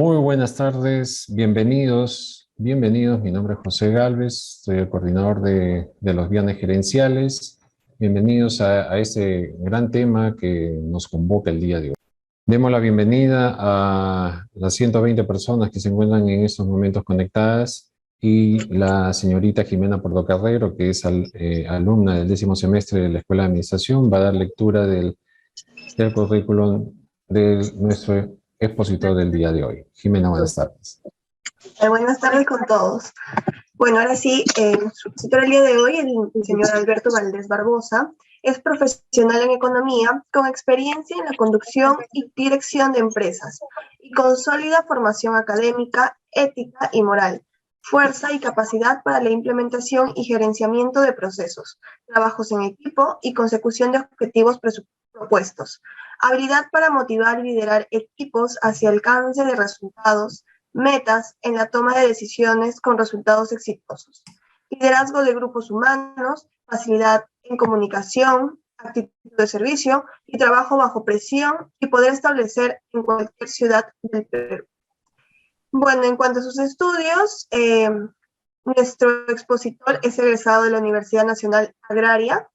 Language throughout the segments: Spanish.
Muy buenas tardes, bienvenidos, bienvenidos. Mi nombre es José Gálvez, soy el coordinador de los bienes gerenciales. Bienvenidos a este gran tema que nos convoca el día de hoy. Demos la bienvenida a las 120 personas que se encuentran en estos momentos conectadas y la señorita Jimena Portocarrero, que es alumna del 10º semestre de la Escuela de Administración, va a dar lectura del currículum de nuestro expositor del día de hoy. Jimena, buenas tardes. Buenas tardes con todos. Bueno, ahora sí, nuestro expositor el día de hoy, el señor Alberto Valdés Barbosa, es profesional en economía con experiencia en la conducción y dirección de empresas y con sólida formación académica, ética y moral, fuerza y capacidad para la implementación y gerenciamiento de procesos, trabajos en equipo y consecución de objetivos propuestos, habilidad para motivar y liderar equipos hacia alcance de resultados, metas en la toma de decisiones con resultados exitosos, liderazgo de grupos humanos, facilidad en comunicación, actitud de servicio y trabajo bajo presión y poder establecer en cualquier ciudad del Perú. Bueno, en cuanto a sus estudios, nuestro expositor es egresado de la Universidad Nacional Agraria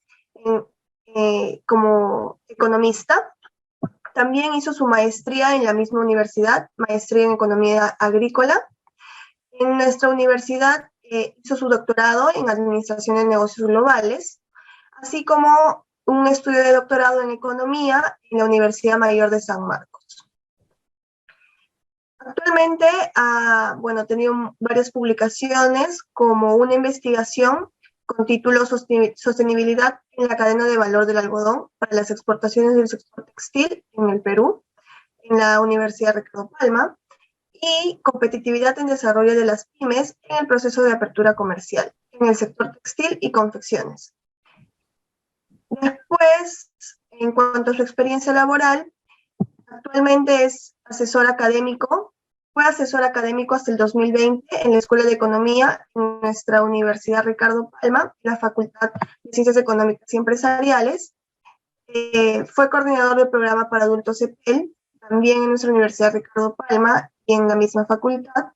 como economista. También hizo su maestría en la misma universidad, maestría en economía agrícola. En nuestra universidad hizo su doctorado en administración de negocios globales, así como un estudio de doctorado en economía en la Universidad Mayor de San Marcos. Actualmente ha tenido varias publicaciones, como una investigación con título Sostenibilidad en la cadena de valor del algodón para las exportaciones del sector textil en el Perú, en la Universidad Ricardo Palma, y Competitividad en desarrollo de las pymes en el proceso de apertura comercial en el sector textil y confecciones. Después, en cuanto a su experiencia laboral, actualmente es asesor académico. Fue asesor académico hasta el 2020 en la Escuela de Economía en nuestra Universidad Ricardo Palma, la Facultad de Ciencias Económicas y Empresariales. Fue coordinador del programa para adultos EPEL, también en nuestra Universidad Ricardo Palma y en la misma facultad.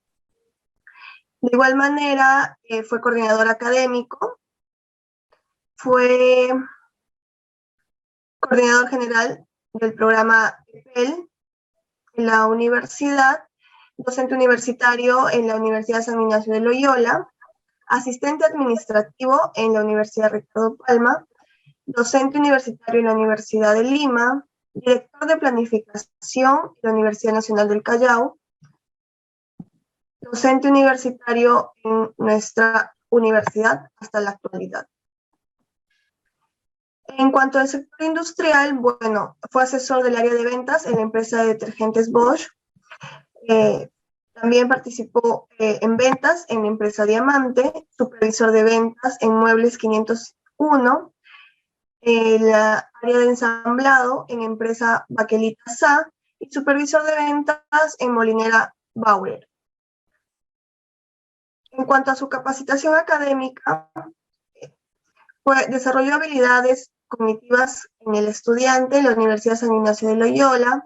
De igual manera, fue coordinador académico, fue coordinador general del programa EPEL en la universidad, docente universitario en la Universidad San Ignacio de Loyola, asistente administrativo en la Universidad Ricardo Palma, docente universitario en la Universidad de Lima, director de planificación en la Universidad Nacional del Callao, docente universitario en nuestra universidad hasta la actualidad. En cuanto al sector industrial, bueno, fue asesor del área de ventas en la empresa de detergentes Bosch. También participó en ventas en la empresa Diamante, supervisor de ventas en Muebles 501, la área de ensamblado en empresa Baquelita SA y supervisor de ventas en Molinera Bauer. En cuanto a su capacitación académica, desarrolló habilidades cognitivas en el estudiante en la Universidad San Ignacio de Loyola.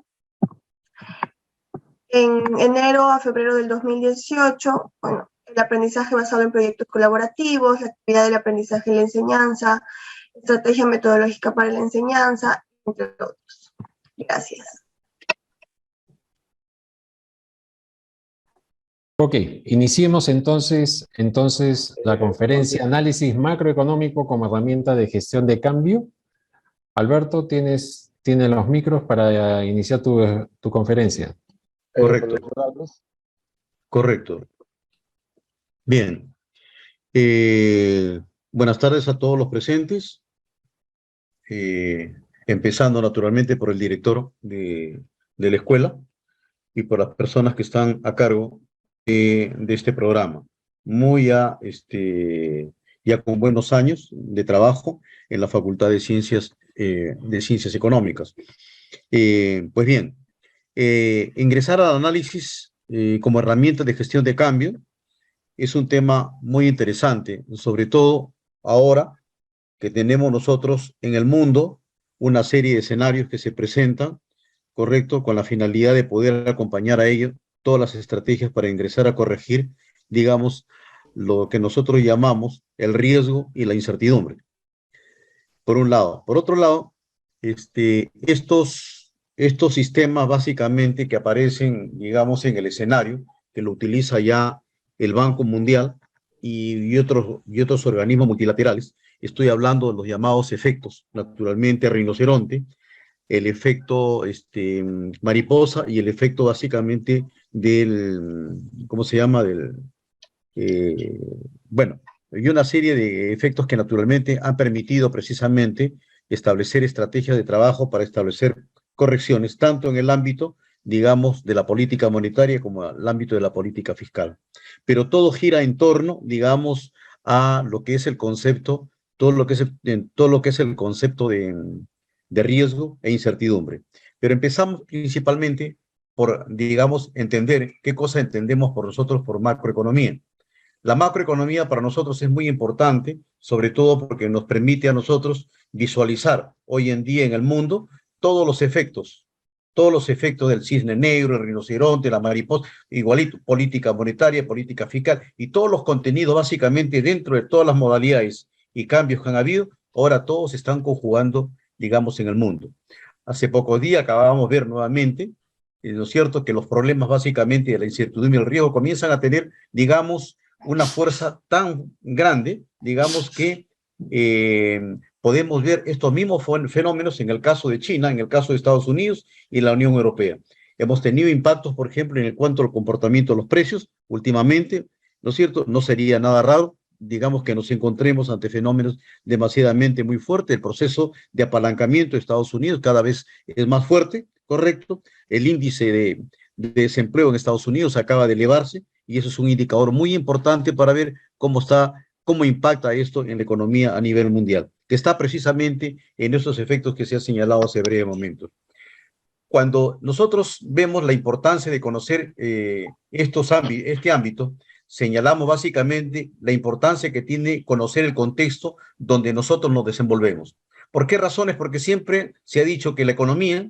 En enero a febrero del 2018, bueno, el aprendizaje basado en proyectos colaborativos, la actividad del aprendizaje y la enseñanza, estrategia metodológica para la enseñanza, entre otros. Gracias. Ok, iniciemos entonces la conferencia Análisis Macroeconómico como herramienta de gestión de cambio. Alberto, tienes los micros para iniciar tu conferencia. Correcto. Correcto. Bien. Buenas tardes a todos los presentes. Empezando naturalmente por el director de la escuela y por las personas que están a cargo de este programa. Ya con buenos años de trabajo en la Facultad de Ciencias Económicas. Pues bien, ingresar al análisis como herramienta de gestión de cambio es un tema muy interesante, sobre todo ahora que tenemos nosotros en el mundo una serie de escenarios que se presentan, correcto, con la finalidad de poder acompañar a ello todas las estrategias para ingresar a corregir, digamos, lo que nosotros llamamos el riesgo y la incertidumbre, por un lado. Por otro lado, estos sistemas básicamente que aparecen, digamos, en el escenario, que lo utiliza ya el Banco Mundial y otros organismos multilaterales, estoy hablando de los llamados efectos, naturalmente rinoceronte, el efecto mariposa y el efecto básicamente del, ¿cómo se llama? Eh, bueno, y una serie de efectos que naturalmente han permitido precisamente establecer estrategias de trabajo para establecer correcciones, tanto en el ámbito, digamos, de la política monetaria como en el ámbito de la política fiscal. Pero todo gira en torno, digamos, a lo que es el concepto, todo lo que es el concepto de riesgo e incertidumbre. Pero empezamos principalmente por, digamos, entender qué cosa entendemos por nosotros por macroeconomía. La macroeconomía para nosotros es muy importante, sobre todo porque nos permite a nosotros visualizar hoy en día en el mundo todos los efectos del cisne negro, el rinoceronte, la mariposa, igualito, política monetaria, política fiscal, y todos los contenidos básicamente dentro de todas las modalidades y cambios que han habido, ahora todos se están conjugando, digamos, en el mundo. Hace pocos días acabábamos de ver nuevamente, ¿no es cierto?, que los problemas básicamente de la incertidumbre y el riesgo comienzan a tener, digamos, una fuerza tan grande, digamos que podemos ver estos mismos fenómenos en el caso de China, en el caso de Estados Unidos y la Unión Europea. Hemos tenido impactos, por ejemplo, en cuanto al comportamiento de los precios últimamente, ¿no es cierto? No sería nada raro, digamos, que nos encontremos ante fenómenos demasiadamente muy fuertes. El proceso de apalancamiento de Estados Unidos cada vez es más fuerte, ¿correcto? El índice de desempleo en Estados Unidos acaba de elevarse, y eso es un indicador muy importante para ver cómo impacta esto en la economía a nivel mundial, que está precisamente en esos efectos que se ha señalado hace breve momento. Cuando nosotros vemos la importancia de conocer este ámbito, señalamos básicamente la importancia que tiene conocer el contexto donde nosotros nos desenvolvemos. ¿Por qué razones? Porque siempre se ha dicho que la economía,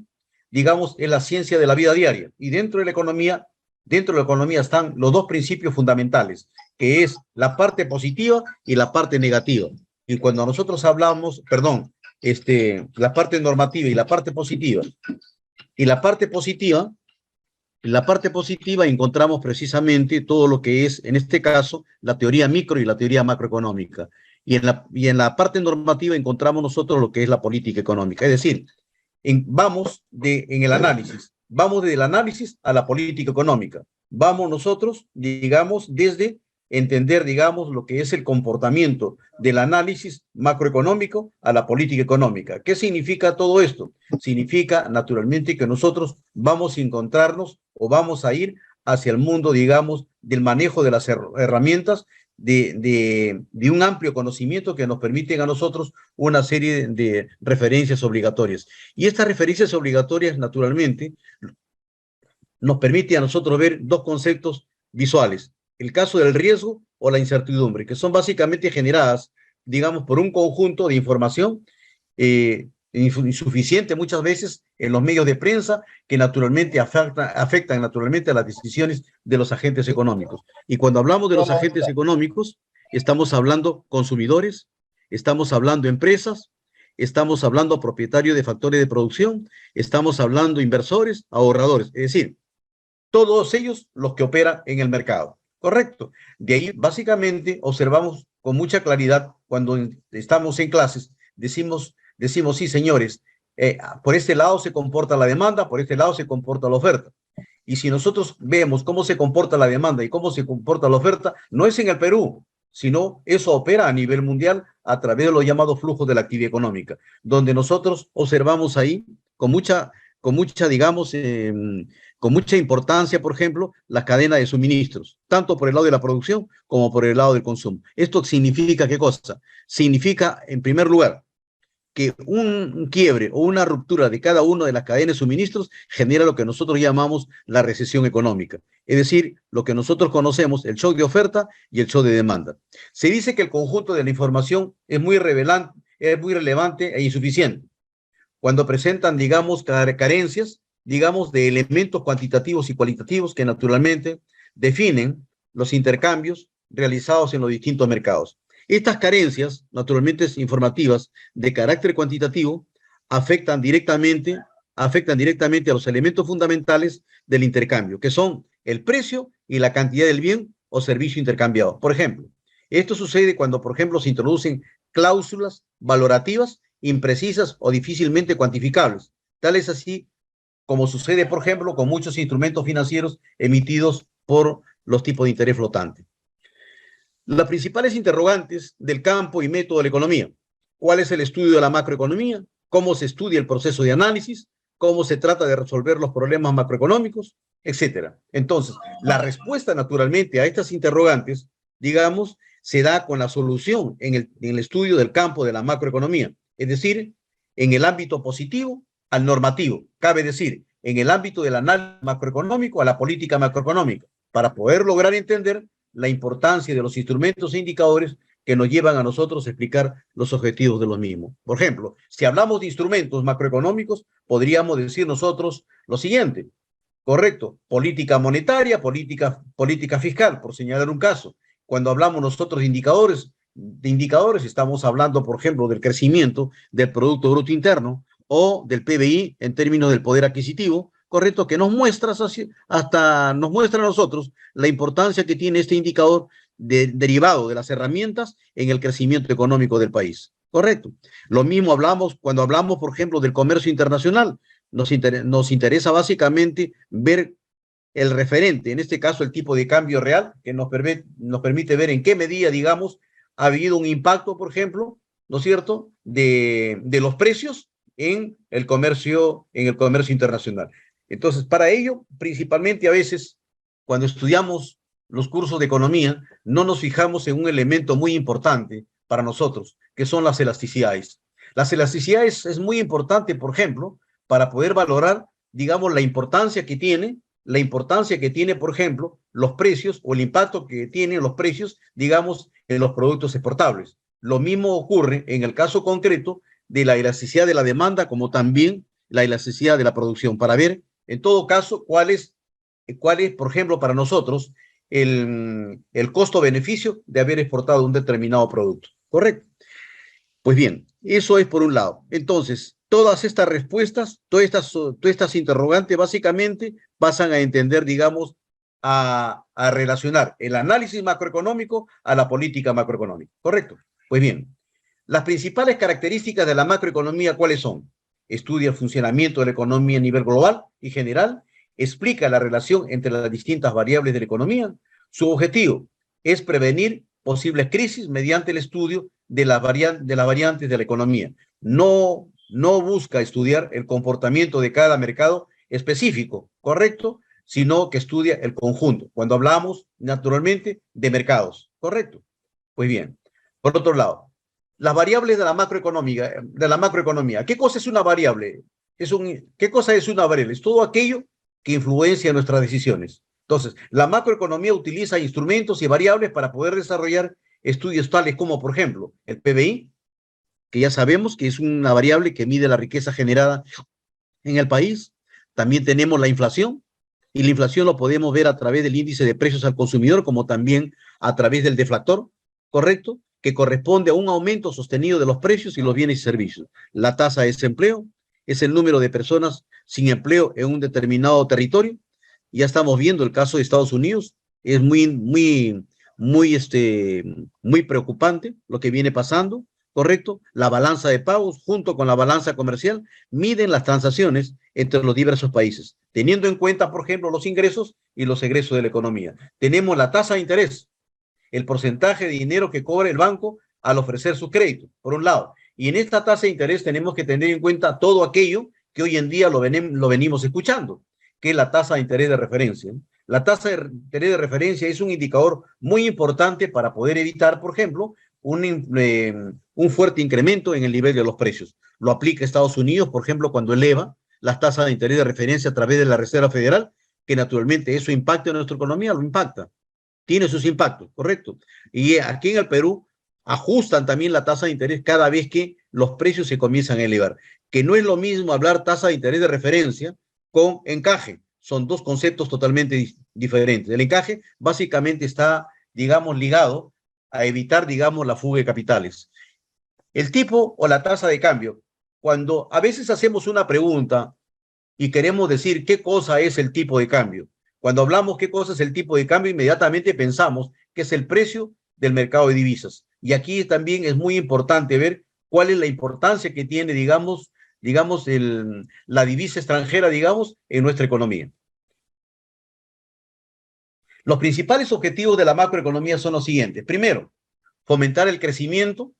digamos, es la ciencia de la vida diaria, y dentro de la economía están los dos principios fundamentales, que es la parte positiva y la parte negativa. Y cuando nosotros hablamos, la parte normativa y la parte positiva, la parte positiva encontramos precisamente todo lo que es, en este caso, la teoría micro y la teoría macroeconómica. Y en la parte normativa encontramos nosotros lo que es la política económica. Es decir, vamos en el análisis. Vamos del análisis a la política económica. Vamos nosotros, digamos, desde entender, digamos, lo que es el comportamiento del análisis macroeconómico a la política económica. ¿Qué significa todo esto? Significa, naturalmente, que nosotros vamos a encontrarnos o vamos a ir hacia el mundo, digamos, del manejo de las herramientas de un amplio conocimiento que nos permiten a nosotros una serie de referencias obligatorias. Y estas referencias obligatorias, naturalmente, nos permiten a nosotros ver dos conceptos visuales: el caso del riesgo o la incertidumbre, que son básicamente generadas, digamos, por un conjunto de información insuficiente muchas veces en los medios de prensa, que naturalmente afectan naturalmente a las decisiones de los agentes económicos. Y cuando hablamos de los agentes económicos, estamos hablando consumidores, estamos hablando empresas, estamos hablando propietarios de factores de producción, estamos hablando inversores, ahorradores, es decir, todos ellos los que operan en el mercado. Correcto. De ahí, básicamente, observamos con mucha claridad cuando estamos en clases, decimos, sí, señores, por este lado se comporta la demanda, por este lado se comporta la oferta. Y si nosotros vemos cómo se comporta la demanda y cómo se comporta la oferta, no es en el Perú, sino eso opera a nivel mundial a través de los llamados flujos de la actividad económica, donde nosotros observamos ahí con mucha, digamos, con mucha importancia, por ejemplo, las cadenas de suministros, tanto por el lado de la producción como por el lado del consumo. ¿Esto significa qué cosa? Significa, en primer lugar, que un quiebre o una ruptura de cada una de las cadenas de suministros genera lo que nosotros llamamos la recesión económica. Es decir, lo que nosotros conocemos, el shock de oferta y el shock de demanda. Se dice que el conjunto de la información es muy relevante e insuficiente. Cuando presentan, digamos, carencias, digamos, de elementos cuantitativos y cualitativos que naturalmente definen los intercambios realizados en los distintos mercados. Estas carencias, naturalmente informativas, de carácter cuantitativo, afectan directamente a los elementos fundamentales del intercambio, que son el precio y la cantidad del bien o servicio intercambiado. Por ejemplo, esto sucede cuando, por ejemplo, se introducen cláusulas valorativas imprecisas o difícilmente cuantificables. Tal es así como sucede, por ejemplo, con muchos instrumentos financieros emitidos por los tipos de interés flotante. Las principales interrogantes del campo y método de la economía. ¿Cuál es el estudio de la macroeconomía? ¿Cómo se estudia el proceso de análisis? ¿Cómo se trata de resolver los problemas macroeconómicos? Etcétera. Entonces, la respuesta naturalmente a estas interrogantes, digamos, se da con la solución en el estudio del campo de la macroeconomía, es decir, en el ámbito positivo al normativo, cabe decir, en el ámbito del análisis macroeconómico a la política macroeconómica, para poder lograr entender la importancia de los instrumentos e indicadores que nos llevan a nosotros a explicar los objetivos de los mismos. Por ejemplo, si hablamos de instrumentos macroeconómicos, podríamos decir nosotros lo siguiente, correcto, política monetaria, política fiscal, por señalar un caso. Cuando hablamos nosotros de indicadores, estamos hablando, por ejemplo, del crecimiento del Producto Bruto Interno o del PBI en términos del poder adquisitivo, correcto, que nos muestra a nosotros la importancia que tiene este indicador derivado de las herramientas en el crecimiento económico del país. Correcto. Lo mismo hablamos cuando hablamos, por ejemplo, del comercio internacional. Nos interesa básicamente ver el referente, en este caso el tipo de cambio real, que nos permite ver en qué medida, digamos, ha habido un impacto, por ejemplo, ¿no es cierto?, de los precios en el comercio internacional. Entonces, para ello, principalmente a veces, cuando estudiamos los cursos de economía, no nos fijamos en un elemento muy importante para nosotros, que son las elasticidades. Las elasticidades es muy importante, por ejemplo, para poder valorar, digamos, la importancia que tiene, por ejemplo, los precios o el impacto que tienen los precios, digamos, en los productos exportables. Lo mismo ocurre en el caso concreto de la elasticidad de la demanda, como también la elasticidad de la producción, para ver, en todo caso, cuál es, por ejemplo, para nosotros, el costo-beneficio de haber exportado un determinado producto. ¿Correcto? Pues bien, eso es por un lado. Entonces, todas estas respuestas, todas estas interrogantes, básicamente, pasan a entender, digamos, a relacionar el análisis macroeconómico a la política macroeconómica. ¿Correcto? Pues bien, las principales características de la macroeconomía, ¿cuáles son? Estudia el funcionamiento de la economía a nivel global y general, explica la relación entre las distintas variables de la economía. Su objetivo es prevenir posibles crisis mediante el estudio de las variantes de la economía. No busca estudiar el comportamiento de cada mercado específico, ¿correcto?, sino que estudia el conjunto, cuando hablamos, naturalmente, de mercados, ¿correcto? Pues bien, por otro lado, las variables de la macroeconomía. ¿Qué cosa es una variable? ¿Qué cosa es una variable? Es todo aquello que influencia nuestras decisiones. Entonces, la macroeconomía utiliza instrumentos y variables para poder desarrollar estudios tales como, por ejemplo, el PBI, que ya sabemos que es una variable que mide la riqueza generada en el país. También tenemos la inflación, y la inflación lo podemos ver a través del índice de precios al consumidor, como también a través del deflactor, ¿correcto?, que corresponde a un aumento sostenido de los precios y los bienes y servicios. La tasa de desempleo es el número de personas sin empleo en un determinado territorio. Ya estamos viendo el caso de Estados Unidos, es muy preocupante lo que viene pasando, ¿correcto? La balanza de pagos junto con la balanza comercial miden las transacciones entre los diversos países, teniendo en cuenta, por ejemplo, los ingresos y los egresos de la economía. Tenemos la tasa de interés, el porcentaje de dinero que cobra el banco al ofrecer su crédito, por un lado. Y en esta tasa de interés tenemos que tener en cuenta todo aquello que hoy en día lo venimos escuchando, que es la tasa de interés de referencia. La tasa de interés de referencia es un indicador muy importante para poder evitar, por ejemplo, un fuerte incremento en el nivel de los precios. Lo aplica Estados Unidos, por ejemplo, cuando eleva las tasas de interés de referencia a través de la Reserva Federal, que naturalmente eso impacta en nuestra economía, lo impacta. Tiene sus impactos, correcto. Y aquí en el Perú ajustan también la tasa de interés cada vez que los precios se comienzan a elevar. Que no es lo mismo hablar tasa de interés de referencia con encaje. Son dos conceptos totalmente diferentes. El encaje básicamente está, digamos, ligado a evitar, digamos, la fuga de capitales. El tipo o la tasa de cambio, cuando a veces hacemos una pregunta y queremos decir qué cosa es el tipo de cambio, cuando hablamos qué cosa es el tipo de cambio, inmediatamente pensamos que es el precio del mercado de divisas. Y aquí también es muy importante ver cuál es la importancia que tiene, digamos, la divisa extranjera, digamos, en nuestra economía. Los principales objetivos de la macroeconomía son los siguientes. Primero, fomentar el crecimiento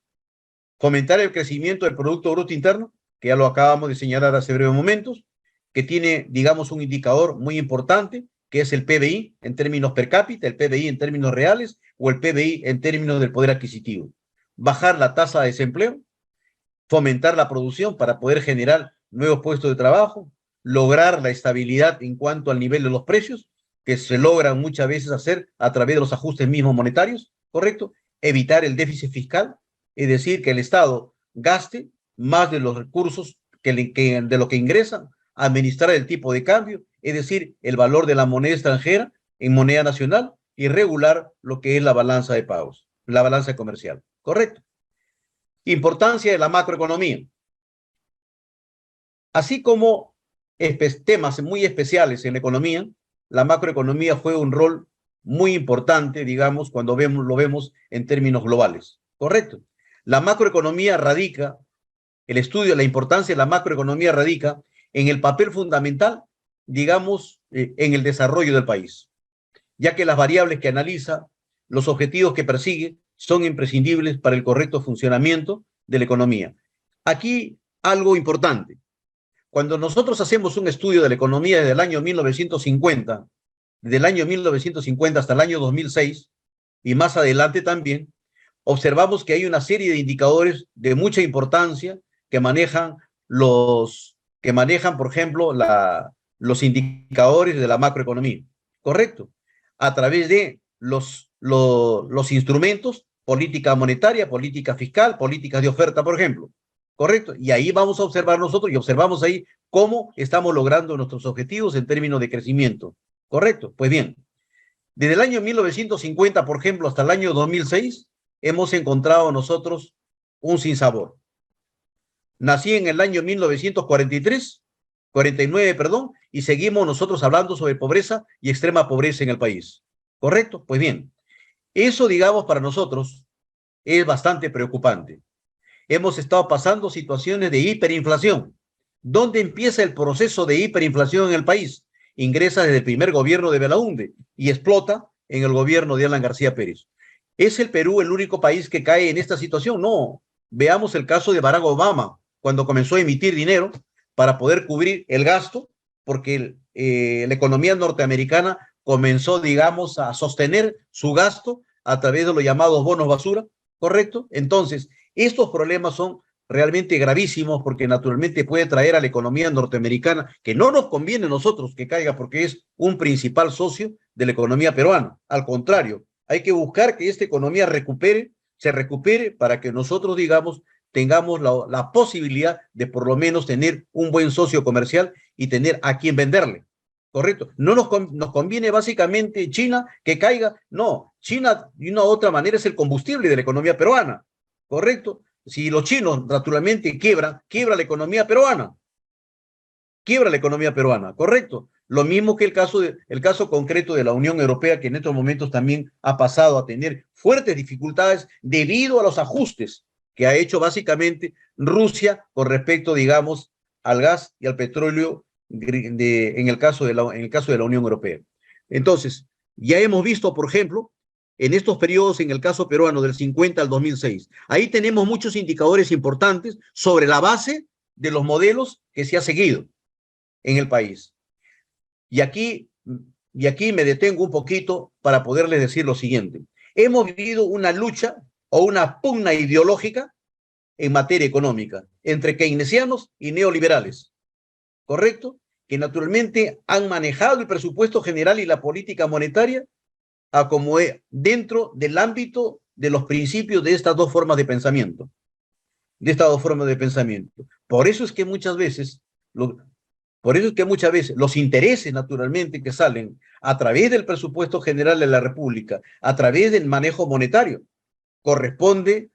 del Producto Bruto Interno, que ya lo acabamos de señalar hace breves momentos, que tiene, digamos, un indicador muy importante, que es el PBI en términos per cápita, el PBI en términos reales o el PBI en términos del poder adquisitivo. Bajar la tasa de desempleo, fomentar la producción para poder generar nuevos puestos de trabajo, lograr la estabilidad en cuanto al nivel de los precios, que se logran muchas veces hacer a través de los ajustes mismos monetarios, ¿correcto? Evitar el déficit fiscal, es decir, que el Estado gaste más de los recursos de lo que ingresan, administrar el tipo de cambio, es decir, el valor de la moneda extranjera en moneda nacional y regular lo que es la balanza de pagos, la balanza comercial, ¿correcto? Importancia de la macroeconomía. Así como temas muy especiales en la economía, la macroeconomía juega un rol muy importante, digamos, cuando lo vemos en términos globales, ¿correcto? La macroeconomía radica, el estudio de la importancia de la macroeconomía radica en el papel fundamental, digamos, en el desarrollo del país, ya que las variables que analiza, los objetivos que persigue, son imprescindibles para el correcto funcionamiento de la economía. Aquí algo importante. Cuando nosotros hacemos un estudio de la economía desde el año 1950, hasta el año 2006, y más adelante también, observamos que hay una serie de indicadores de mucha importancia que manejan, por ejemplo, los indicadores de la macroeconomía. ¿Correcto? A través de los instrumentos, política monetaria, política fiscal, políticas de oferta, por ejemplo. ¿Correcto? Y ahí vamos a observar nosotros y observamos ahí cómo estamos logrando nuestros objetivos en términos de crecimiento. ¿Correcto? Pues bien, desde el año 1950, por ejemplo, hasta el año 2006, hemos encontrado nosotros un sinsabor. Nací en el año 49, perdón, y seguimos nosotros hablando sobre pobreza y extrema pobreza en el país. ¿Correcto? Pues bien, eso, digamos, para nosotros es bastante preocupante. Hemos estado pasando situaciones de hiperinflación. ¿Dónde empieza el proceso de hiperinflación en el país? Ingresa desde el primer gobierno de Belaúnde y explota en el gobierno de Alan García Pérez. ¿Es el Perú el único país que cae en esta situación? No. Veamos el caso de Barack Obama, cuando comenzó a emitir dinero para poder cubrir el gasto, porque la economía norteamericana comenzó, digamos, a sostener su gasto a través de los llamados bonos basura, ¿correcto? Entonces, estos problemas son realmente gravísimos porque naturalmente puede traer a la economía norteamericana, que no nos conviene a nosotros que caiga porque es un principal socio de la economía peruana. Al contrario, hay que buscar que esta economía se recupere para que nosotros, digamos, tengamos la posibilidad de por lo menos tener un buen socio comercial y tener a quien venderle. ¿Correcto? No nos conviene básicamente China que caiga. No, China de una u otra manera es el combustible de la economía peruana. ¿Correcto? Si los chinos naturalmente quiebra la economía peruana. Quiebra la economía peruana, ¿correcto? Lo mismo que el caso concreto de la Unión Europea, que en estos momentos también ha pasado a tener fuertes dificultades debido a los ajustes que ha hecho básicamente Rusia con respecto, digamos, al gas y al petróleo en el caso de la Unión Europea. Entonces, ya hemos visto, por ejemplo, en estos periodos, en el caso peruano del 50 al 2006, ahí tenemos muchos indicadores importantes sobre la base de los modelos que se ha seguido en el país. Y aquí me detengo un poquito para poderles decir lo siguiente. Hemos vivido una lucha o una pugna ideológica en materia económica entre keynesianos y neoliberales, ¿correcto? Que naturalmente han manejado el presupuesto general y la política monetaria como dentro del ámbito de los principios de estas dos formas de pensamiento. Por eso es que muchas veces Por eso es que muchas veces los intereses, naturalmente, que salen a través del presupuesto general de la República, a través del manejo monetario, corresponde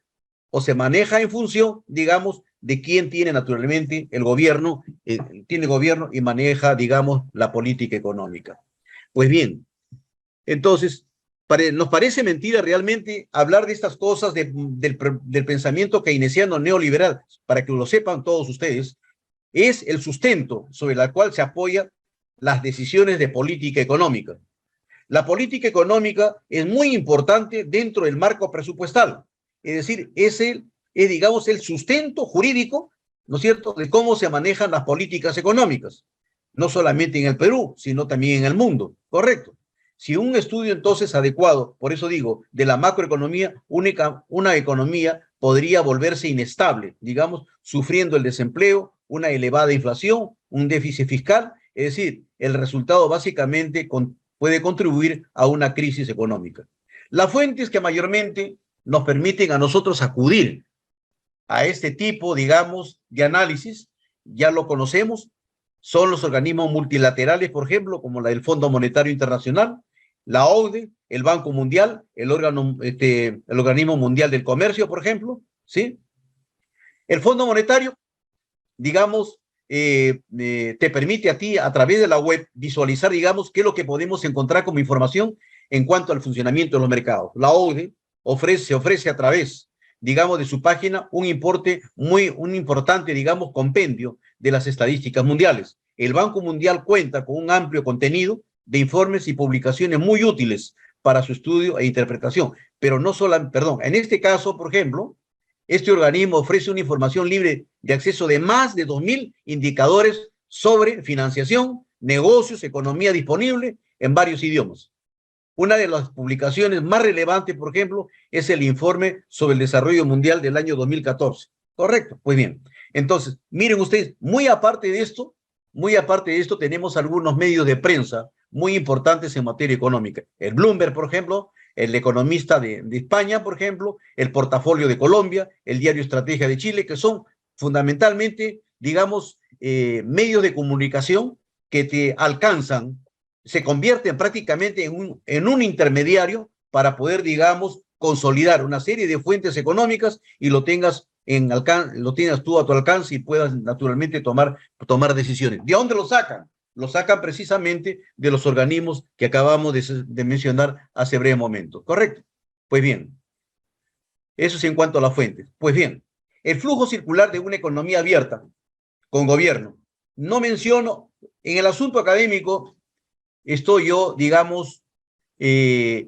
o se maneja en función, digamos, de quién tiene naturalmente el gobierno, tiene gobierno y maneja, digamos, la política económica. Pues bien, entonces, nos parece mentira realmente hablar de estas cosas del pensamiento keynesiano neoliberal, para que lo sepan todos ustedes, es el sustento sobre el cual se apoyan las decisiones de política económica. La política económica es muy importante dentro del marco presupuestal, es decir, digamos, el sustento jurídico, ¿no es cierto?, de cómo se manejan las políticas económicas, no solamente en el Perú, sino también en el mundo, ¿correcto? Si un estudio entonces adecuado, por eso digo, de la macroeconomía, una economía podría volverse inestable, digamos, sufriendo el desempleo, una elevada inflación, un déficit fiscal, es decir, el resultado básicamente puede contribuir a una crisis económica. Las fuentes que mayormente nos permiten a nosotros acudir a este tipo, digamos, de análisis, ya lo conocemos, son los organismos multilaterales, por ejemplo, como la del Fondo Monetario Internacional, la OCDE, el Banco Mundial, el Organismo Mundial del Comercio, por ejemplo, ¿sí? El Fondo Monetario, digamos, te permite a ti, a través de la web, visualizar, digamos, qué es lo que podemos encontrar como información en cuanto al funcionamiento de los mercados. La OCDE ofrece a través, digamos, de su página un importante, digamos, compendio de las estadísticas mundiales. El Banco Mundial cuenta con un amplio contenido de informes y publicaciones muy útiles para su estudio e interpretación. Pero no solo, perdón, en este caso, por ejemplo, este organismo ofrece una información libre de acceso de más de 2.000 indicadores sobre financiación, negocios, economía disponible en varios idiomas. Una de las publicaciones más relevantes, por ejemplo, es el informe sobre el desarrollo mundial del año 2014. ¿Correcto? Pues bien, entonces, miren ustedes, muy aparte de esto, tenemos algunos medios de prensa muy importantes en materia económica. El Bloomberg, por ejemplo, el Economista de España, por ejemplo, el Portafolio de Colombia, el Diario Estrategia de Chile, que son fundamentalmente, digamos, medios de comunicación que te alcanzan, se convierten prácticamente en un intermediario para poder, digamos, consolidar una serie de fuentes económicas y lo tengas tú a tu alcance y puedas naturalmente tomar decisiones. ¿De dónde lo sacan? Lo sacan precisamente de los organismos que acabamos de mencionar hace breve momento, ¿correcto? Pues bien, eso es en cuanto a las fuentes. Pues bien, el flujo circular de una economía abierta con gobierno. No menciono, en el asunto académico, estoy yo, digamos, no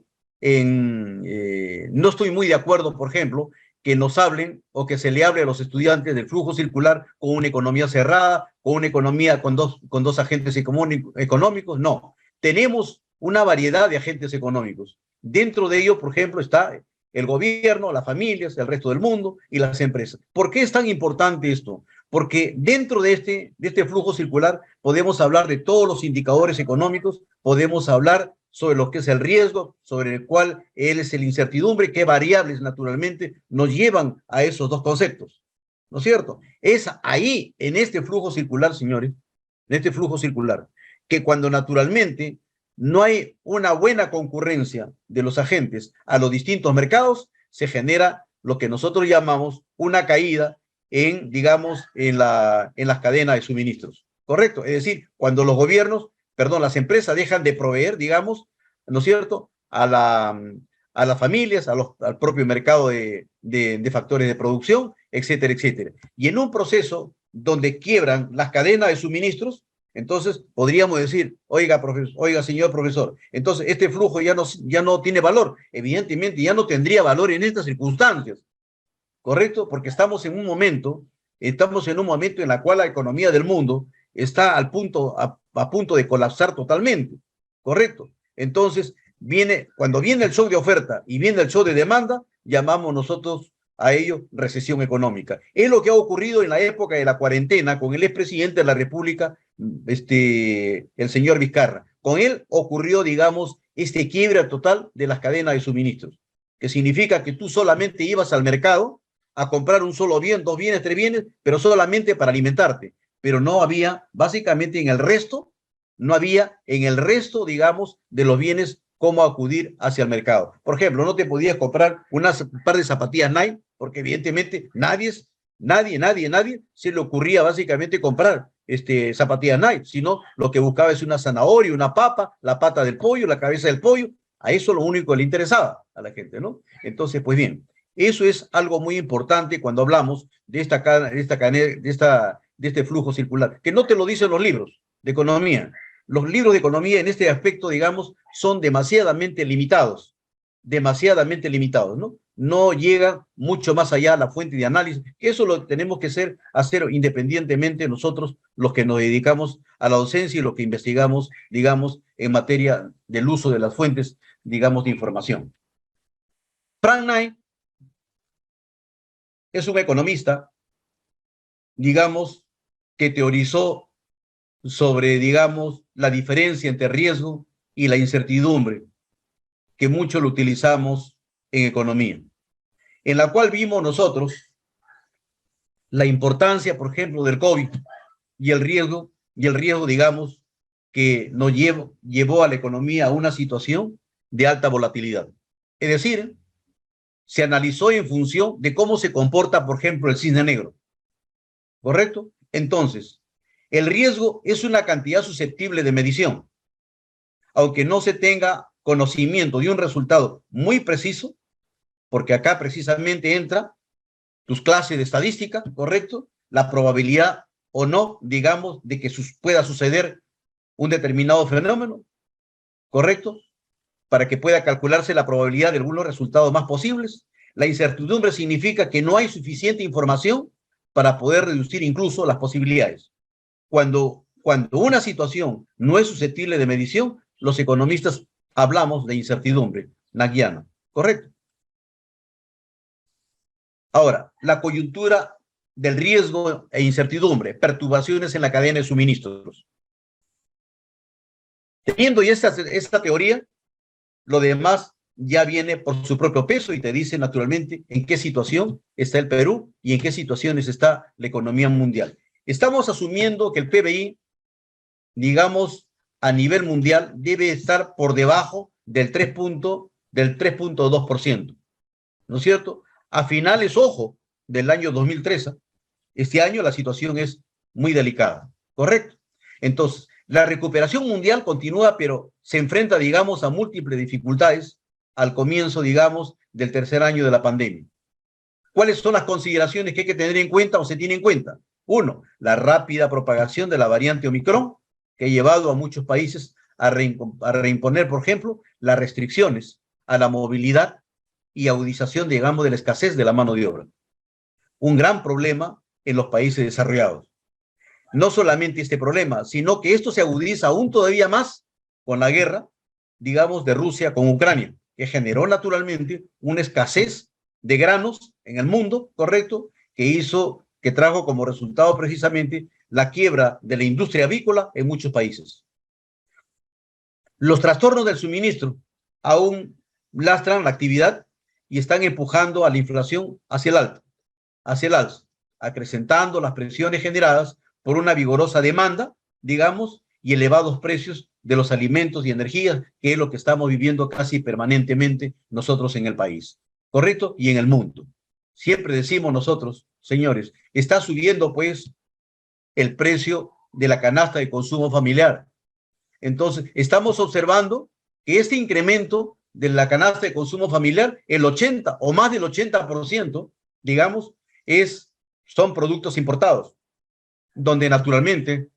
estoy muy de acuerdo, por ejemplo, que nos hablen o que se le hable a los estudiantes del flujo circular con una economía cerrada, con una economía con dos agentes económicos. No, tenemos una variedad de agentes económicos. Dentro de ellos, por ejemplo, está el gobierno, las familias, el resto del mundo y las empresas. ¿Por qué es tan importante esto? Porque dentro de este flujo circular podemos hablar de todos los indicadores económicos, podemos hablar sobre lo que es el riesgo, sobre el cual es la incertidumbre, qué variables naturalmente nos llevan a esos dos conceptos, ¿no es cierto? Es ahí, en este flujo circular, señores, en este flujo circular, que cuando naturalmente no hay una buena concurrencia de los agentes a los distintos mercados, se genera lo que nosotros llamamos una caída digamos, en las cadenas de suministros, ¿correcto? Es decir, cuando las empresas dejan de proveer, digamos, ¿no es cierto?, a las familias, al propio mercado de factores de producción, etcétera, etcétera. Y en un proceso donde quiebran las cadenas de suministros, entonces podríamos decir, oiga, señor profesor, entonces este flujo ya no tiene valor. Evidentemente ya no tendría valor en estas circunstancias, ¿correcto? Porque estamos en un momento en el cual la economía del mundo está a punto de colapsar totalmente, ¿correcto? Entonces, cuando viene el shock de oferta y viene el shock de demanda, llamamos nosotros a ello recesión económica. Es lo que ha ocurrido en la época de la cuarentena con el expresidente de la República, el señor Vizcarra. Con él ocurrió, digamos, quiebre total de las cadenas de suministros, que significa que tú solamente ibas al mercado a comprar un solo bien, dos bienes, tres bienes, pero solamente para alimentarte. pero no había, básicamente en el resto, no había en el resto, digamos, de los bienes cómo acudir hacia el mercado. Por ejemplo, no te podías comprar un par de zapatillas Nike, porque evidentemente nadie se le ocurría básicamente comprar zapatillas Nike, sino lo que buscaba es una zanahoria, una papa, la pata del pollo, la cabeza del pollo. A eso lo único que le interesaba a la gente, ¿no? Entonces, pues bien, eso es algo muy importante cuando hablamos de este flujo circular, que no te lo dicen los libros de economía. Los libros de economía en este aspecto, digamos, son demasiadamente limitados, ¿no? No llega mucho más allá a la fuente de análisis. Eso lo tenemos que hacer independientemente nosotros, los que nos dedicamos a la docencia y los que investigamos, digamos, en materia del uso de las fuentes, digamos, de información. Frank Knight es un economista, digamos, que teorizó sobre, digamos, la diferencia entre riesgo y la incertidumbre, que mucho lo utilizamos en economía, en la cual vimos nosotros la importancia, por ejemplo, del COVID y el riesgo, digamos, que nos llevó a la economía a una situación de alta volatilidad. Es decir, se analizó en función de cómo se comporta, por ejemplo, el cisne negro. ¿Correcto? Entonces, el riesgo es una cantidad susceptible de medición. Aunque no se tenga conocimiento de un resultado muy preciso, porque acá precisamente entra tus clases de estadística, ¿correcto? La probabilidad o no, digamos, de que pueda suceder un determinado fenómeno, ¿correcto? Para que pueda calcularse la probabilidad de algunos resultados más posibles. La incertidumbre significa que no hay suficiente información para poder reducir incluso las posibilidades. Cuando una situación no es susceptible de medición, los economistas hablamos de incertidumbre knagiana, ¿correcto? Ahora, la coyuntura del riesgo e incertidumbre, perturbaciones en la cadena de suministros. Teniendo ya esta teoría, lo demás ya viene por su propio peso y te dice naturalmente en qué situación está el Perú y en qué situaciones está la economía mundial. Estamos asumiendo que el PBI, digamos, a nivel mundial debe estar por debajo del 3.2%, ¿no es cierto? A finales, ojo, del año 2013, este año la situación es muy delicada, ¿correcto? Entonces, la recuperación mundial continúa, pero se enfrenta, digamos, a múltiples dificultades al comienzo, digamos, del tercer año de la pandemia. ¿Cuáles son las consideraciones que hay que tener en cuenta o se tiene en cuenta? Uno, la rápida propagación de la variante Omicron, que ha llevado a muchos países a reimponer, por ejemplo, las restricciones a la movilidad y agudización, digamos, de la escasez de la mano de obra. Un gran problema en los países desarrollados. No solamente este problema, sino que esto se agudiza aún todavía más con la guerra, digamos, de Rusia con Ucrania, que generó naturalmente una escasez de granos en el mundo, ¿correcto? Que trajo como resultado precisamente la quiebra de la industria avícola en muchos países. Los trastornos del suministro aún lastran la actividad y están empujando a la inflación hacia el alza, acrecentando las presiones generadas por una vigorosa demanda, digamos, y elevados precios de los alimentos y energías, que es lo que estamos viviendo casi permanentemente nosotros en el país, ¿correcto? Y en el mundo. Siempre decimos nosotros, señores, está subiendo pues el precio de la canasta de consumo familiar. Entonces, estamos observando que este incremento de la canasta de consumo familiar, el 80 o más del 80%, digamos, son productos importados, donde naturalmente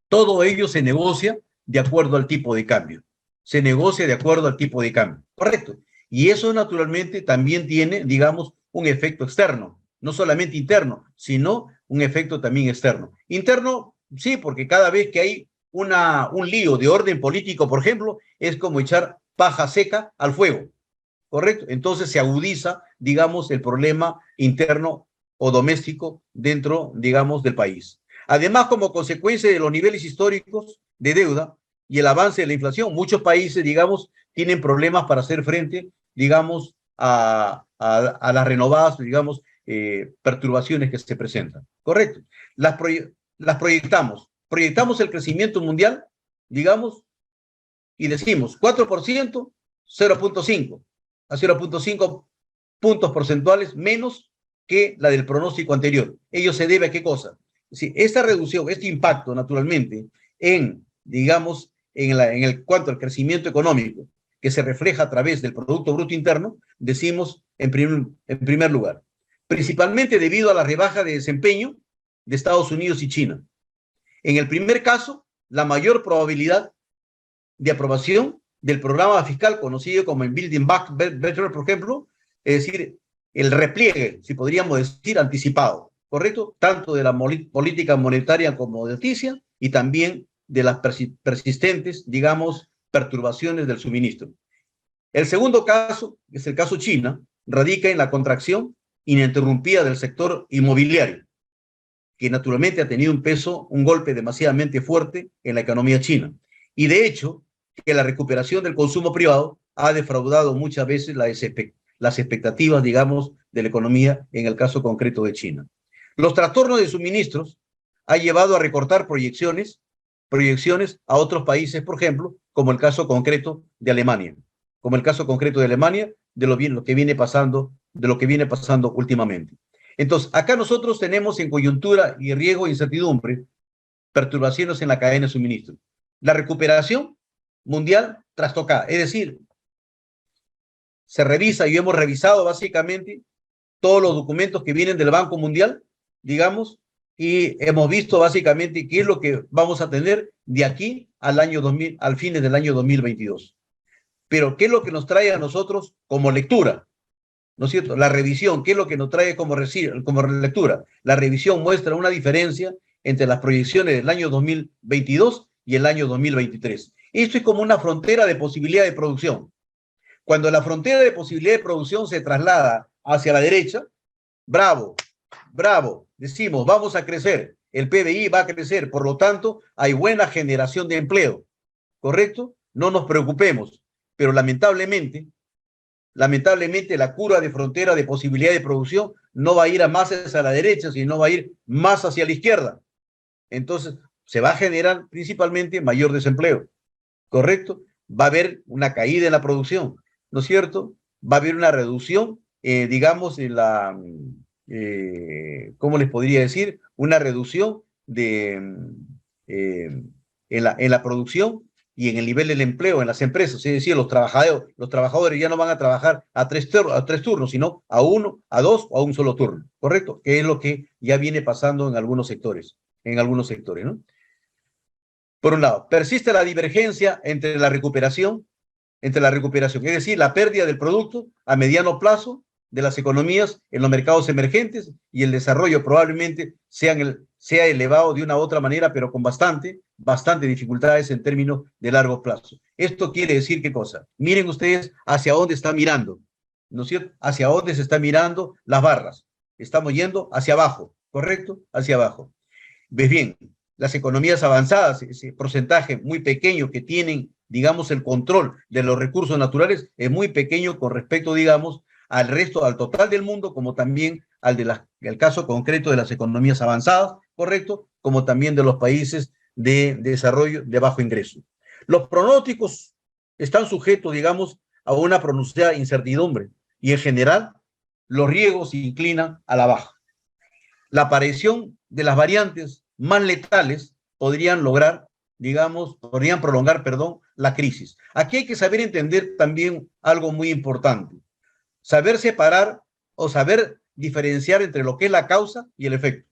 todo ello se negocia de acuerdo al tipo de cambio. Se negocia de acuerdo al tipo de cambio, correcto. Y eso naturalmente también tiene, digamos, un efecto externo, no solamente interno, sino un efecto también externo. Interno, sí, porque cada vez que hay un lío de orden político, por ejemplo, es como echar paja seca al fuego, ¿correcto? Entonces se agudiza, digamos, el problema interno o doméstico dentro, digamos, del país. Además, como consecuencia de los niveles históricos de deuda y el avance de la inflación, muchos países, digamos, tienen problemas para hacer frente, digamos, a las renovadas, digamos, perturbaciones que se presentan. Correcto. Las proyectamos. Proyectamos el crecimiento mundial, digamos, y decimos 4%, 0.5 a 0.5 puntos porcentuales menos que la del pronóstico anterior. ¿Ello se debe a qué cosa? Sí, esta reducción, este impacto, naturalmente, en, digamos, en cuanto al crecimiento económico, que se refleja a través del Producto Bruto Interno, decimos en primer lugar, principalmente debido a la rebaja de desempeño de Estados Unidos y China. En el primer caso, la mayor probabilidad de aprobación del programa fiscal conocido como el Building Back Better, por ejemplo, es decir, el repliegue, si podríamos decir, anticipado, ¿correcto? Tanto de la política monetaria como de justicia y también de las persistentes, digamos, perturbaciones del suministro. El segundo caso, que es el caso China, radica en la contracción ininterrumpida del sector inmobiliario, que naturalmente ha tenido un golpe demasiadamente fuerte en la economía china. Y de hecho, que la recuperación del consumo privado ha defraudado muchas veces las expectativas, digamos, de la economía en el caso concreto de China. Los trastornos de suministros han llevado a recortar proyecciones a otros países, por ejemplo, como el caso concreto de Alemania, de lo que viene pasando últimamente. Entonces, acá nosotros tenemos en coyuntura y riesgo e incertidumbre perturbaciones en la cadena de suministro. La recuperación mundial trastocada, es decir, se revisa y hemos revisado básicamente todos los documentos que vienen del Banco Mundial, digamos, y hemos visto básicamente qué es lo que vamos a tener de aquí al fines del año 2022. Pero ¿qué es lo que nos trae a nosotros como lectura? ¿No es cierto? La revisión, ¿qué es lo que nos trae como lectura? La revisión muestra una diferencia entre las proyecciones del año 2022 y el año 2023. Esto es como una frontera de posibilidad de producción. Cuando la frontera de posibilidad de producción se traslada hacia la derecha, bravo, decimos, vamos a crecer, el PBI va a crecer, por lo tanto, hay buena generación de empleo, ¿correcto? No nos preocupemos, pero lamentablemente la curva de frontera de posibilidad de producción no va a ir más hacia la derecha, sino va a ir más hacia la izquierda. Entonces, se va a generar principalmente mayor desempleo, ¿correcto? Va a haber una caída en la producción, ¿no es cierto? Va a haber una reducción, digamos, en la, ¿cómo les podría decir? Una reducción en la producción y en el nivel del empleo en las empresas, es decir, los trabajadores ya no van a trabajar a tres turnos, sino a uno, a dos o a un solo turno, ¿correcto? Que es lo que ya viene pasando en algunos sectores, ¿no? Por un lado, persiste la divergencia entre la recuperación, es decir, la pérdida del producto a mediano plazo de las economías en los mercados emergentes y el desarrollo probablemente sea elevado de una u otra manera, pero con bastante dificultades en términos de largo plazo. Esto quiere decir ¿qué cosa? Miren ustedes hacia dónde está mirando, ¿no es cierto? Hacia dónde se están mirando las barras. Estamos yendo hacia abajo, ¿correcto? Hacia abajo. ¿Ves bien? Las economías avanzadas, ese porcentaje muy pequeño que tienen, digamos, el control de los recursos naturales es muy pequeño con respecto, digamos, al resto, al total del mundo, como también al caso concreto de las economías avanzadas, ¿correcto? Como también de los países de desarrollo de bajo ingreso. Los pronósticos están sujetos, digamos, a una pronunciada incertidumbre y en general los riesgos se inclinan a la baja. La aparición de las variantes más letales podrían prolongar, la crisis. Aquí hay que saber entender también algo muy importante. Saber separar o saber diferenciar entre lo que es la causa y el efecto.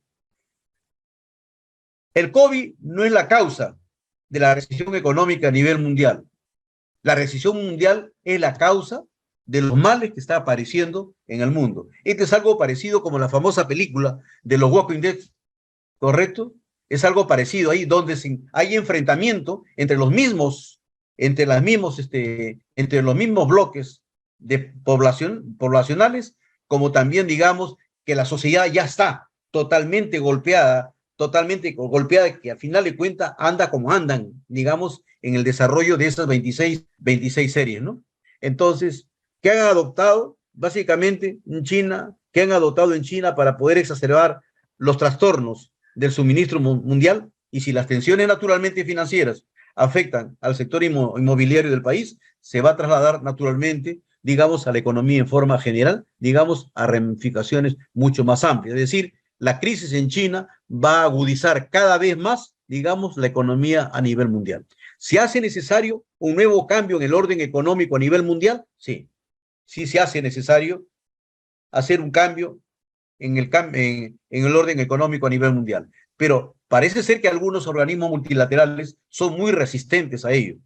El COVID no es la causa de la recesión económica a nivel mundial. La recesión mundial es la causa de los males que está apareciendo en el mundo. Este es algo parecido como la famosa película de los Walking Dead, ¿correcto? Es algo parecido ahí donde hay enfrentamiento entre los mismos bloques de poblacionales, como también digamos que la sociedad ya está totalmente golpeada, que al final de cuentas anda como andan, digamos, en el desarrollo de esas 26 series, ¿no? Entonces, ¿qué han adoptado? Básicamente, China, que han adoptado en China para poder exacerbar los trastornos del suministro mundial, y si las tensiones naturalmente financieras afectan al sector inmobiliario del país, se va a trasladar naturalmente, digamos, a la economía en forma general, digamos, a ramificaciones mucho más amplias. Es decir, la crisis en China va a agudizar cada vez más, digamos, la economía a nivel mundial. ¿Se hace necesario un nuevo cambio en el orden económico a nivel mundial? Sí, sí se hace necesario hacer un cambio en el orden económico a nivel mundial. Pero parece ser que algunos organismos multilaterales son muy resistentes a ello.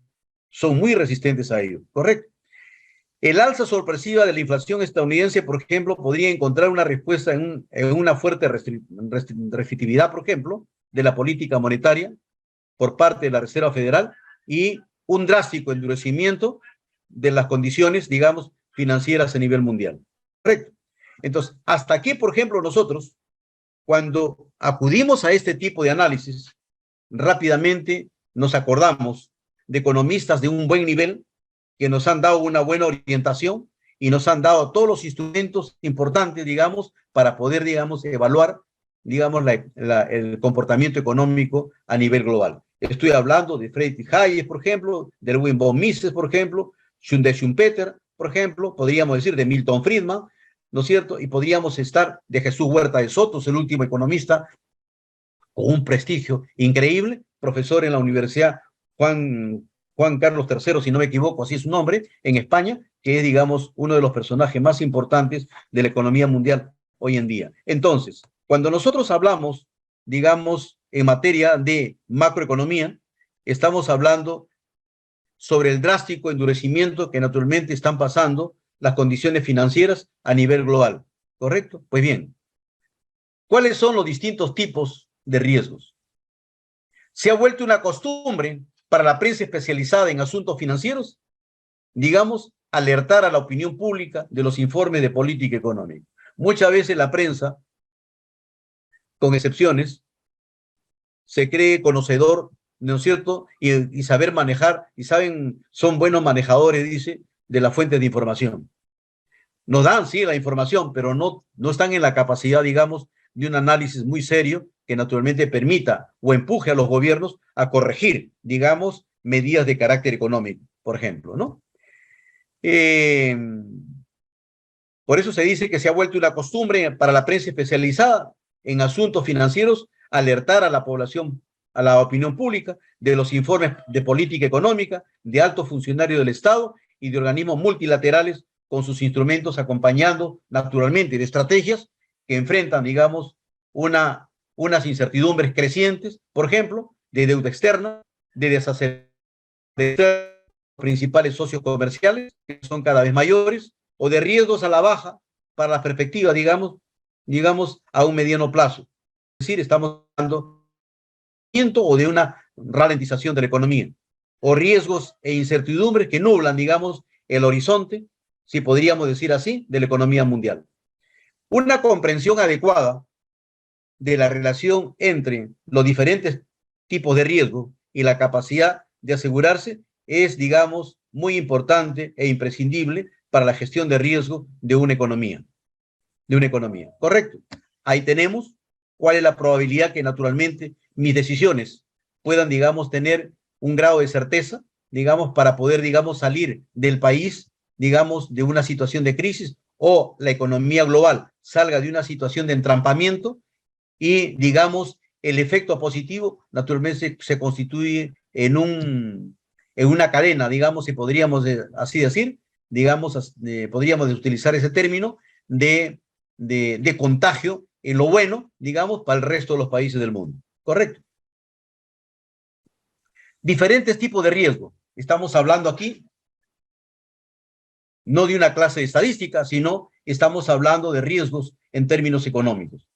Son muy resistentes a ello, ¿correcto? El alza sorpresiva de la inflación estadounidense, por ejemplo, podría encontrar una respuesta en una fuerte restrictividad, por ejemplo, de la política monetaria por parte de la Reserva Federal y un drástico endurecimiento de las condiciones, digamos, financieras a nivel mundial. ¿Correcto? Entonces, hasta aquí, por ejemplo, nosotros, cuando acudimos a este tipo de análisis, rápidamente nos acordamos de economistas de un buen nivel que nos han dado una buena orientación y nos han dado todos los instrumentos importantes, digamos, para poder, digamos, evaluar, digamos, el comportamiento económico a nivel global. Estoy hablando de Friedrich Hayek, por ejemplo, de Erwin von Mises, por ejemplo, de Schumpeter, por ejemplo, podríamos decir de Milton Friedman, ¿no es cierto? Y podríamos estar de Jesús Huerta de Soto, el último economista con un prestigio increíble, profesor en la Universidad Juan Carlos III, si no me equivoco, así es su nombre, en España, que es, digamos, uno de los personajes más importantes de la economía mundial hoy en día. Entonces, cuando nosotros hablamos, digamos, en materia de macroeconomía, estamos hablando sobre el drástico endurecimiento que naturalmente están pasando las condiciones financieras a nivel global, ¿correcto? Pues bien, ¿cuáles son los distintos tipos de riesgos? Se ha vuelto una costumbre para la prensa especializada en asuntos financieros, digamos, alertar a la opinión pública de los informes de política económica. Muchas veces la prensa, con excepciones, se cree conocedor, ¿no es cierto? Y saber manejar, y son buenos manejadores, dice, de las fuentes de información. Nos dan, sí, la información, pero no están en la capacidad, digamos, de un análisis muy serio que naturalmente permita o empuje a los gobiernos a corregir, digamos, medidas de carácter económico, por ejemplo, ¿no? Por eso se dice que se ha vuelto una costumbre para la prensa especializada en asuntos financieros alertar a la población, a la opinión pública, de los informes de política económica, de altos funcionarios del Estado y de organismos multilaterales con sus instrumentos, acompañando naturalmente de estrategias que enfrentan, digamos, unas incertidumbres crecientes, por ejemplo, de deuda externa, de desaceleración de principales socios comerciales, que son cada vez mayores, o de riesgos a la baja para las perspectivas, digamos, a un mediano plazo. Es decir, estamos hablando o de una ralentización de la economía, o riesgos e incertidumbres que nublan, digamos, el horizonte, si podríamos decir así, de la economía mundial. Una comprensión adecuada de la relación entre los diferentes tipos de riesgo y la capacidad de asegurarse es, digamos, muy importante e imprescindible para la gestión de riesgo de una economía. ¿Correcto? Ahí tenemos cuál es la probabilidad que naturalmente mis decisiones puedan, digamos, tener un grado de certeza, digamos, para poder, digamos, salir del país, digamos, de una situación de crisis, o la economía global salga de una situación de entrampamiento y, digamos, el efecto positivo naturalmente se constituye en una cadena, digamos, si podríamos así decir, digamos, podríamos utilizar ese término de contagio en lo bueno, digamos, para el resto de los países del mundo. ¿Correcto? Diferentes tipos de riesgo. Estamos hablando aquí no de una clase de estadística, sino estamos hablando de riesgos en términos económicos.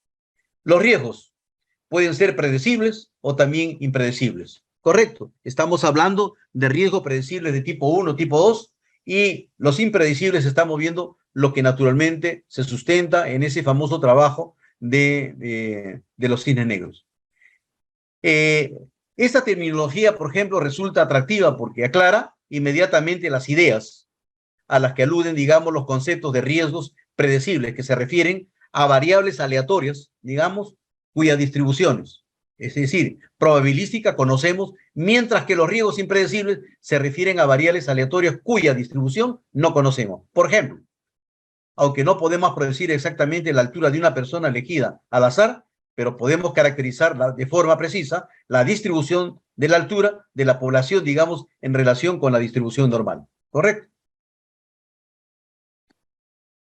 Los riesgos pueden ser predecibles o también impredecibles. Correcto. Estamos hablando de riesgos predecibles de tipo 1, tipo 2, y los impredecibles estamos viendo lo que naturalmente se sustenta en ese famoso trabajo de los cisnes negros. Esta terminología, por ejemplo, resulta atractiva porque aclara inmediatamente las ideas a las que aluden, digamos, los conceptos de riesgos predecibles, que se refieren a variables aleatorias, digamos, cuyas distribuciones, es decir, probabilística, conocemos, mientras que los riesgos impredecibles se refieren a variables aleatorias cuya distribución no conocemos. Por ejemplo, aunque no podemos predecir exactamente la altura de una persona elegida al azar, pero podemos caracterizar de forma precisa la distribución de la altura de la población, digamos, en relación con la distribución normal. ¿Correcto?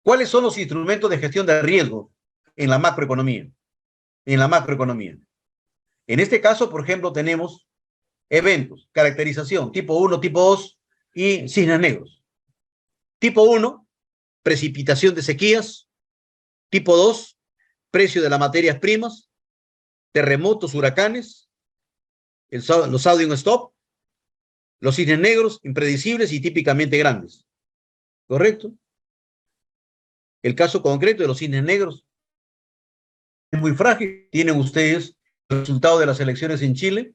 ¿Cuáles son los instrumentos de gestión de riesgo en la macroeconomía? En este caso, por ejemplo, tenemos eventos, caracterización, tipo 1, tipo 2 y cisnes negros. Tipo 1, precipitación de sequías. Tipo 2, precio de las materias primas, terremotos, huracanes, los sudden stop, los cisnes negros, impredecibles y típicamente grandes. ¿Correcto? El caso concreto de los cisnes negros es muy frágil. Tienen ustedes el resultado de las elecciones en Chile,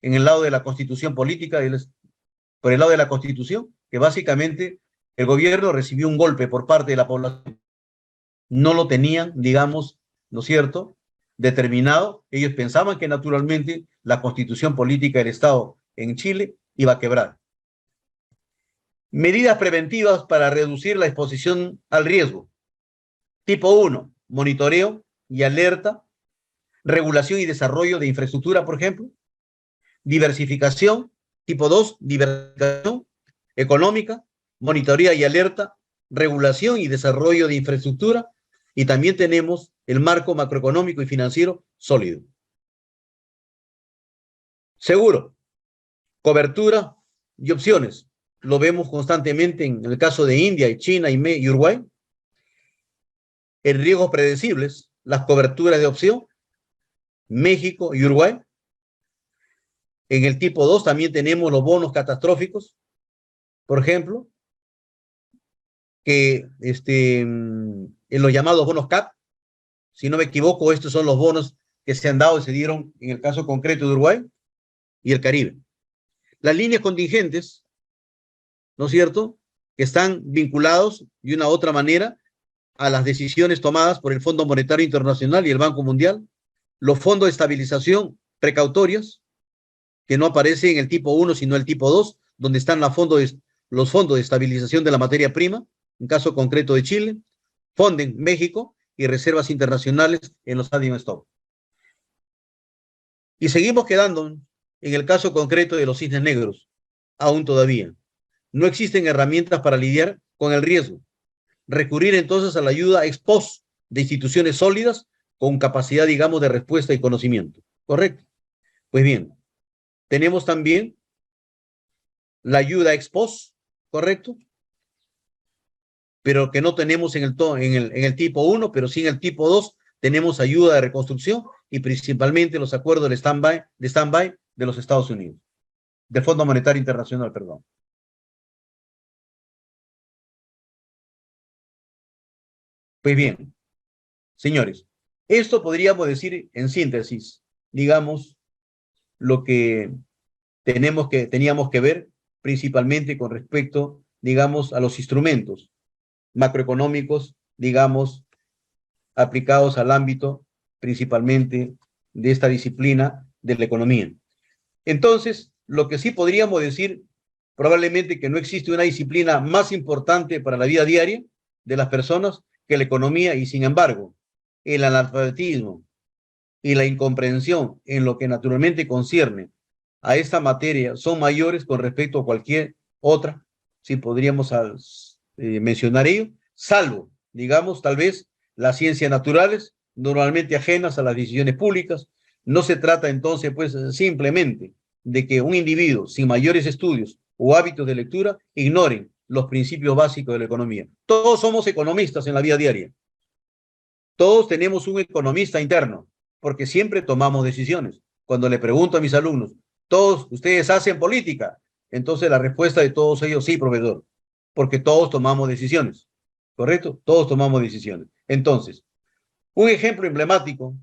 en el lado de la constitución política, por el lado de la constitución, que básicamente el gobierno recibió un golpe por parte de la población. No lo tenían, digamos, ¿no es cierto?, determinado. Ellos pensaban que naturalmente la constitución política del Estado en Chile iba a quebrar. Medidas preventivas para reducir la exposición al riesgo. Tipo 1, monitoreo y alerta, regulación y desarrollo de infraestructura, por ejemplo. Diversificación. Tipo 2, diversificación económica, monitoría y alerta, regulación y desarrollo de infraestructura. Y también tenemos el marco macroeconómico y financiero sólido. Seguro, cobertura y opciones. Lo vemos constantemente en el caso de India y China y Uruguay. En riesgos predecibles, las coberturas de opción, México y Uruguay. En el tipo 2 también tenemos los bonos catastróficos, por ejemplo, que en los llamados bonos CAP, si no me equivoco, estos son los bonos que se han dado y se dieron en el caso concreto de Uruguay y el Caribe. Las líneas contingentes, ¿no es cierto?, que están vinculados de una u otra manera a las decisiones tomadas por el Fondo Monetario Internacional y el Banco Mundial, los fondos de estabilización precautorios, que no aparecen en el tipo 1, sino el tipo 2, donde están los fondos de estabilización de la materia prima, en caso concreto de Chile, Fonden México y reservas internacionales en los sudden stop. Y seguimos quedando en el caso concreto de los cisnes negros, aún todavía. No existen herramientas para lidiar con el riesgo. Recurrir entonces a la ayuda ex post de instituciones sólidas con capacidad, digamos, de respuesta y conocimiento. ¿Correcto? Pues bien, tenemos también la ayuda ex post, ¿correcto?, pero que no tenemos en el tipo 1, pero sí en el tipo 2 tenemos ayuda de reconstrucción y principalmente los acuerdos de stand-by de los Estados Unidos, del Fondo Monetario Internacional, perdón. Pues bien, señores, esto podríamos decir en síntesis, digamos, lo que teníamos que ver principalmente con respecto, digamos, a los instrumentos macroeconómicos, digamos, aplicados al ámbito principalmente de esta disciplina de la economía. Entonces, lo que sí podríamos decir, probablemente que no existe una disciplina más importante para la vida diaria de las personas que la economía, y sin embargo, el analfabetismo y la incomprensión en lo que naturalmente concierne a esta materia son mayores con respecto a cualquier otra, si podríamos mencionar ello, salvo, digamos, tal vez las ciencias naturales, normalmente ajenas a las decisiones públicas. No se trata entonces, pues, simplemente de que un individuo sin mayores estudios o hábitos de lectura ignoren los principios básicos de la economía. Todos somos economistas en la vida diaria. Todos tenemos un economista interno, porque siempre tomamos decisiones. Cuando le pregunto a mis alumnos, ¿todos ustedes hacen política? Entonces la respuesta de todos ellos, sí, profesor, porque todos tomamos decisiones, ¿correcto? Todos tomamos decisiones. Entonces, un ejemplo emblemático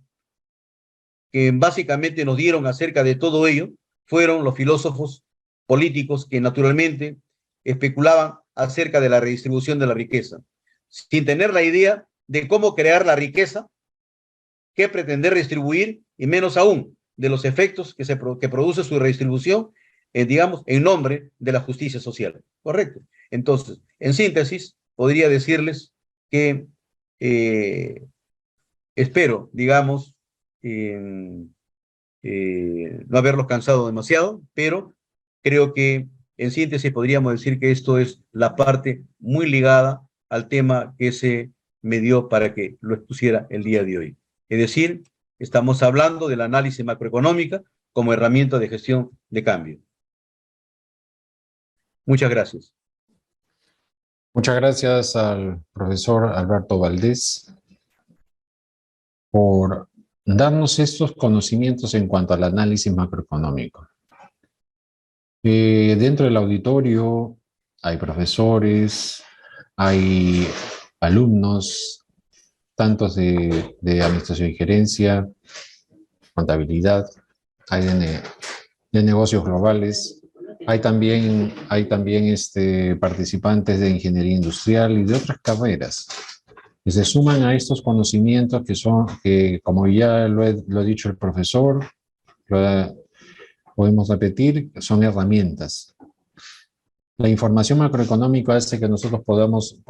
que básicamente nos dieron acerca de todo ello fueron los filósofos políticos que naturalmente especulaban acerca de la redistribución de la riqueza, sin tener la idea de cómo crear la riqueza que pretender redistribuir, y menos aún de los efectos que produce su redistribución, digamos, en nombre de la justicia social. ¿Correcto? Entonces, en síntesis, podría decirles que espero, digamos, no haberlos cansado demasiado, pero creo que en síntesis podríamos decir que esto es la parte muy ligada al tema que se me dio para que lo expusiera el día de hoy. Es decir, estamos hablando del análisis macroeconómica como herramienta de gestión de cambio. Muchas gracias. Muchas gracias al profesor Alberto Valdés por darnos estos conocimientos en cuanto al análisis macroeconómico. Dentro del auditorio hay profesores, hay alumnos, tantos de administración y gerencia, contabilidad, hay de negocios globales, hay también participantes de ingeniería industrial y de otras carreras que se suman a estos conocimientos que como ya lo ha dicho el profesor, podemos repetir, son herramientas. La información macroeconómica hace que nosotros podamos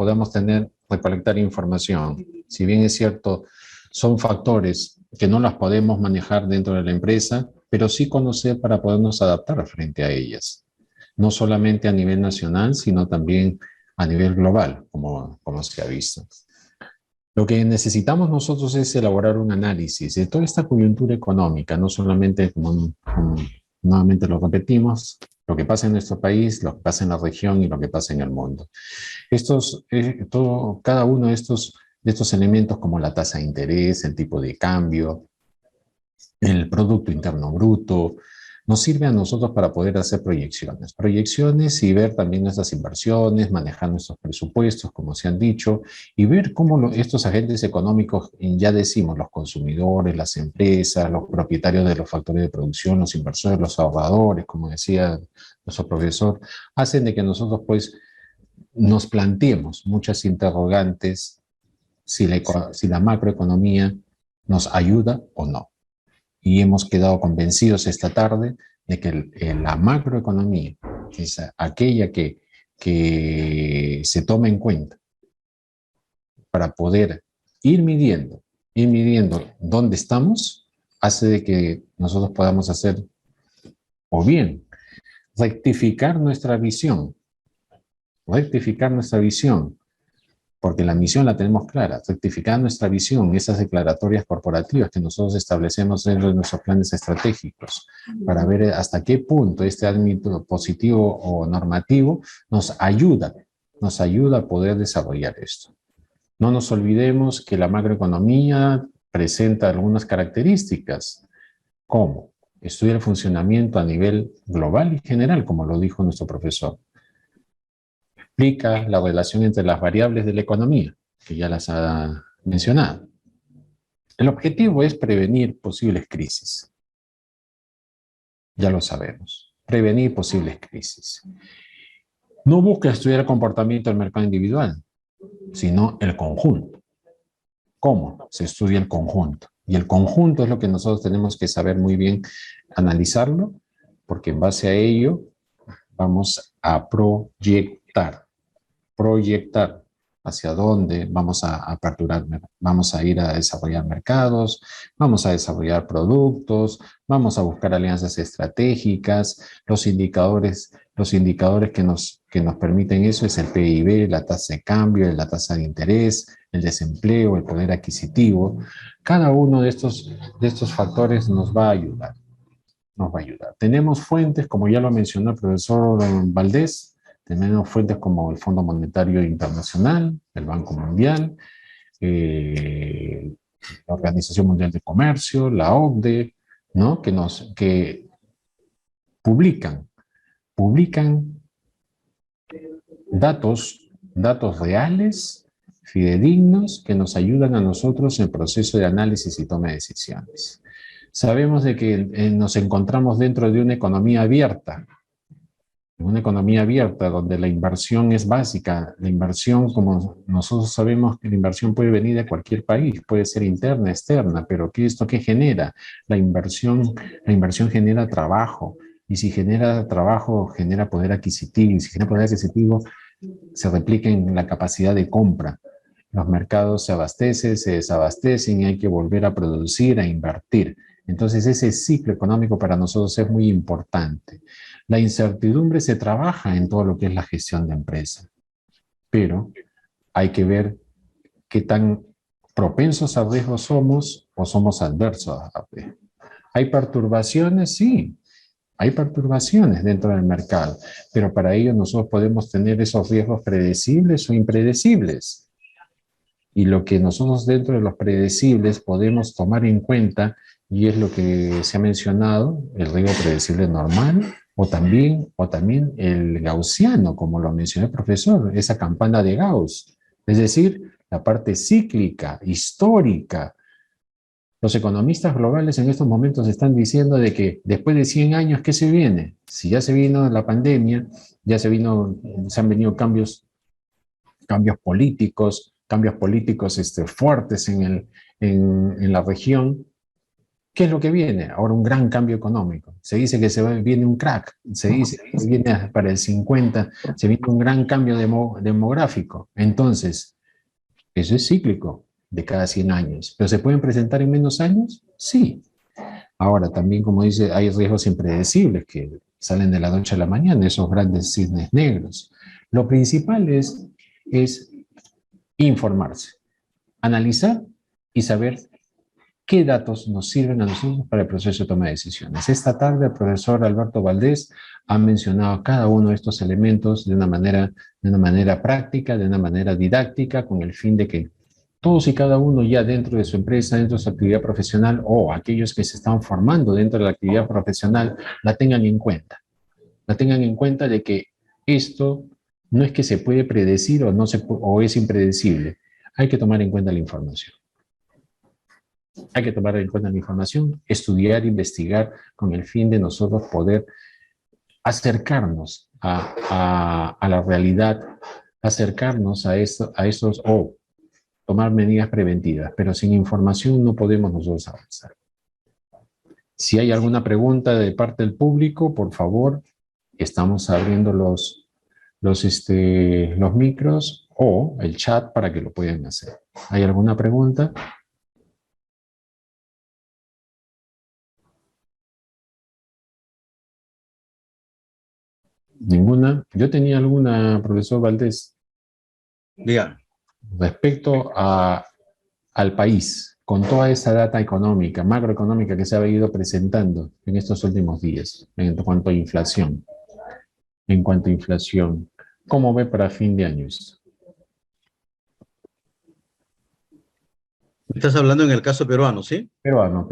recolectar información. Si bien es cierto, son factores que no las podemos manejar dentro de la empresa, pero sí conocer para podernos adaptar frente a ellas. No solamente a nivel nacional, sino también a nivel global, como se ha visto. Lo que necesitamos nosotros es elaborar un análisis de toda esta coyuntura económica, no solamente, como nuevamente lo repetimos, lo que pasa en nuestro país, lo que pasa en la región y lo que pasa en el mundo. Cada uno de estos elementos, como la tasa de interés, el tipo de cambio, el Producto Interno Bruto, nos sirve a nosotros para poder hacer proyecciones y ver también nuestras inversiones, manejar nuestros presupuestos, como se han dicho, y ver cómo estos agentes económicos, ya decimos, los consumidores, las empresas, los propietarios de los factores de producción, los inversores, los ahorradores, como decía nuestro profesor, hacen de que nosotros pues nos planteemos muchas interrogantes si la macroeconomía nos ayuda o no. Y hemos quedado convencidos esta tarde de que la macroeconomía es aquella que se toma en cuenta para poder ir midiendo dónde estamos, hace de que nosotros podamos hacer, o bien, rectificar nuestra visión, porque la misión la tenemos clara, rectificar nuestra visión, esas declaratorias corporativas que nosotros establecemos dentro de nuestros planes estratégicos, para ver hasta qué punto este ámbito positivo o normativo nos ayuda a poder desarrollar esto. No nos olvidemos que la macroeconomía presenta algunas características, como estudia el funcionamiento a nivel global y general, como lo dijo nuestro profesor. Explica la relación entre las variables de la economía, que ya las ha mencionado. El objetivo es prevenir posibles crisis. Ya lo sabemos, prevenir posibles crisis. No busca estudiar el comportamiento del mercado individual, sino el conjunto. ¿Cómo? Se estudia el conjunto. Y el conjunto es lo que nosotros tenemos que saber muy bien, analizarlo, porque en base a ello vamos a proyectar hacia dónde vamos a aperturar, vamos a ir a desarrollar mercados, vamos a desarrollar productos, vamos a buscar alianzas estratégicas. Los indicadores que nos permiten eso es el PIB, la tasa de cambio, la tasa de interés, el desempleo, el poder adquisitivo. Cada uno de estos factores nos va a ayudar. Tenemos fuentes, como ya lo mencionó el profesor Valdés, tenemos fuentes como el Fondo Monetario Internacional, el Banco Mundial, la Organización Mundial de Comercio, la OCDE, ¿no? que publican datos reales, fidedignos, que nos ayudan a nosotros en el proceso de análisis y toma de decisiones. Sabemos de que nos encontramos dentro de una economía abierta, En una economía abierta, donde la inversión es básica, la inversión, como nosotros sabemos que la inversión puede venir de cualquier país, puede ser interna, externa, pero ¿esto qué genera? La inversión genera trabajo, y si genera trabajo, genera poder adquisitivo, y si genera poder adquisitivo, se replica en la capacidad de compra. Los mercados se abastecen, se desabastecen y hay que volver a producir, a invertir. Entonces ese ciclo económico para nosotros es muy importante. La incertidumbre se trabaja en todo lo que es la gestión de empresa, pero hay que ver qué tan propensos a riesgo somos o somos adversos a riesgo. ¿Hay perturbaciones? Sí, hay perturbaciones dentro del mercado, pero para ello nosotros podemos tener esos riesgos predecibles o impredecibles. Y lo que nosotros dentro de los predecibles podemos tomar en cuenta, y es lo que se ha mencionado, el riesgo predecible normal, o también el gaussiano, como lo mencionó el profesor, esa campana de Gauss. Es decir, la parte cíclica, histórica. Los economistas globales en estos momentos están diciendo de que después de 100 años, ¿qué se viene? Si ya se vino la pandemia, se han venido cambios políticos fuertes en la región. ¿Qué es lo que viene? Ahora un gran cambio económico. Se dice que viene un crack, se dice que viene para el 50, se viene un gran cambio demográfico. Entonces, eso es cíclico, de cada 100 años. ¿Pero se pueden presentar en menos años? Sí. Ahora, también, como dice, hay riesgos impredecibles que salen de la noche a la mañana, esos grandes cisnes negros. Lo principal es informarse, analizar y saber qué datos nos sirven a nosotros para el proceso de toma de decisiones. Esta tarde el profesor Alberto Valdés ha mencionado cada uno de estos elementos de una manera práctica, de una manera didáctica, con el fin de que todos y cada uno ya dentro de su empresa, dentro de su actividad profesional, o aquellos que se están formando dentro de la actividad profesional, la tengan en cuenta. La tengan en cuenta de que esto no es que se puede predecir o es impredecible. Hay que tomar en cuenta la información. Hay que tomar en cuenta la información, estudiar, investigar, con el fin de nosotros poder acercarnos a la realidad, acercarnos a esos o tomar medidas preventivas, pero sin información no podemos nosotros avanzar. Si hay alguna pregunta de parte del público, por favor, estamos abriendo los micros o el chat para que lo puedan hacer. ¿Hay alguna pregunta? ¿Ninguna? Yo tenía alguna, profesor Valdés. Diga. Respecto al país, con toda esa data económica, macroeconómica que se ha ido presentando en estos últimos días, en cuanto a inflación. ¿Cómo ve para fin de año esto? Estás hablando en el caso peruano, ¿sí? Peruano.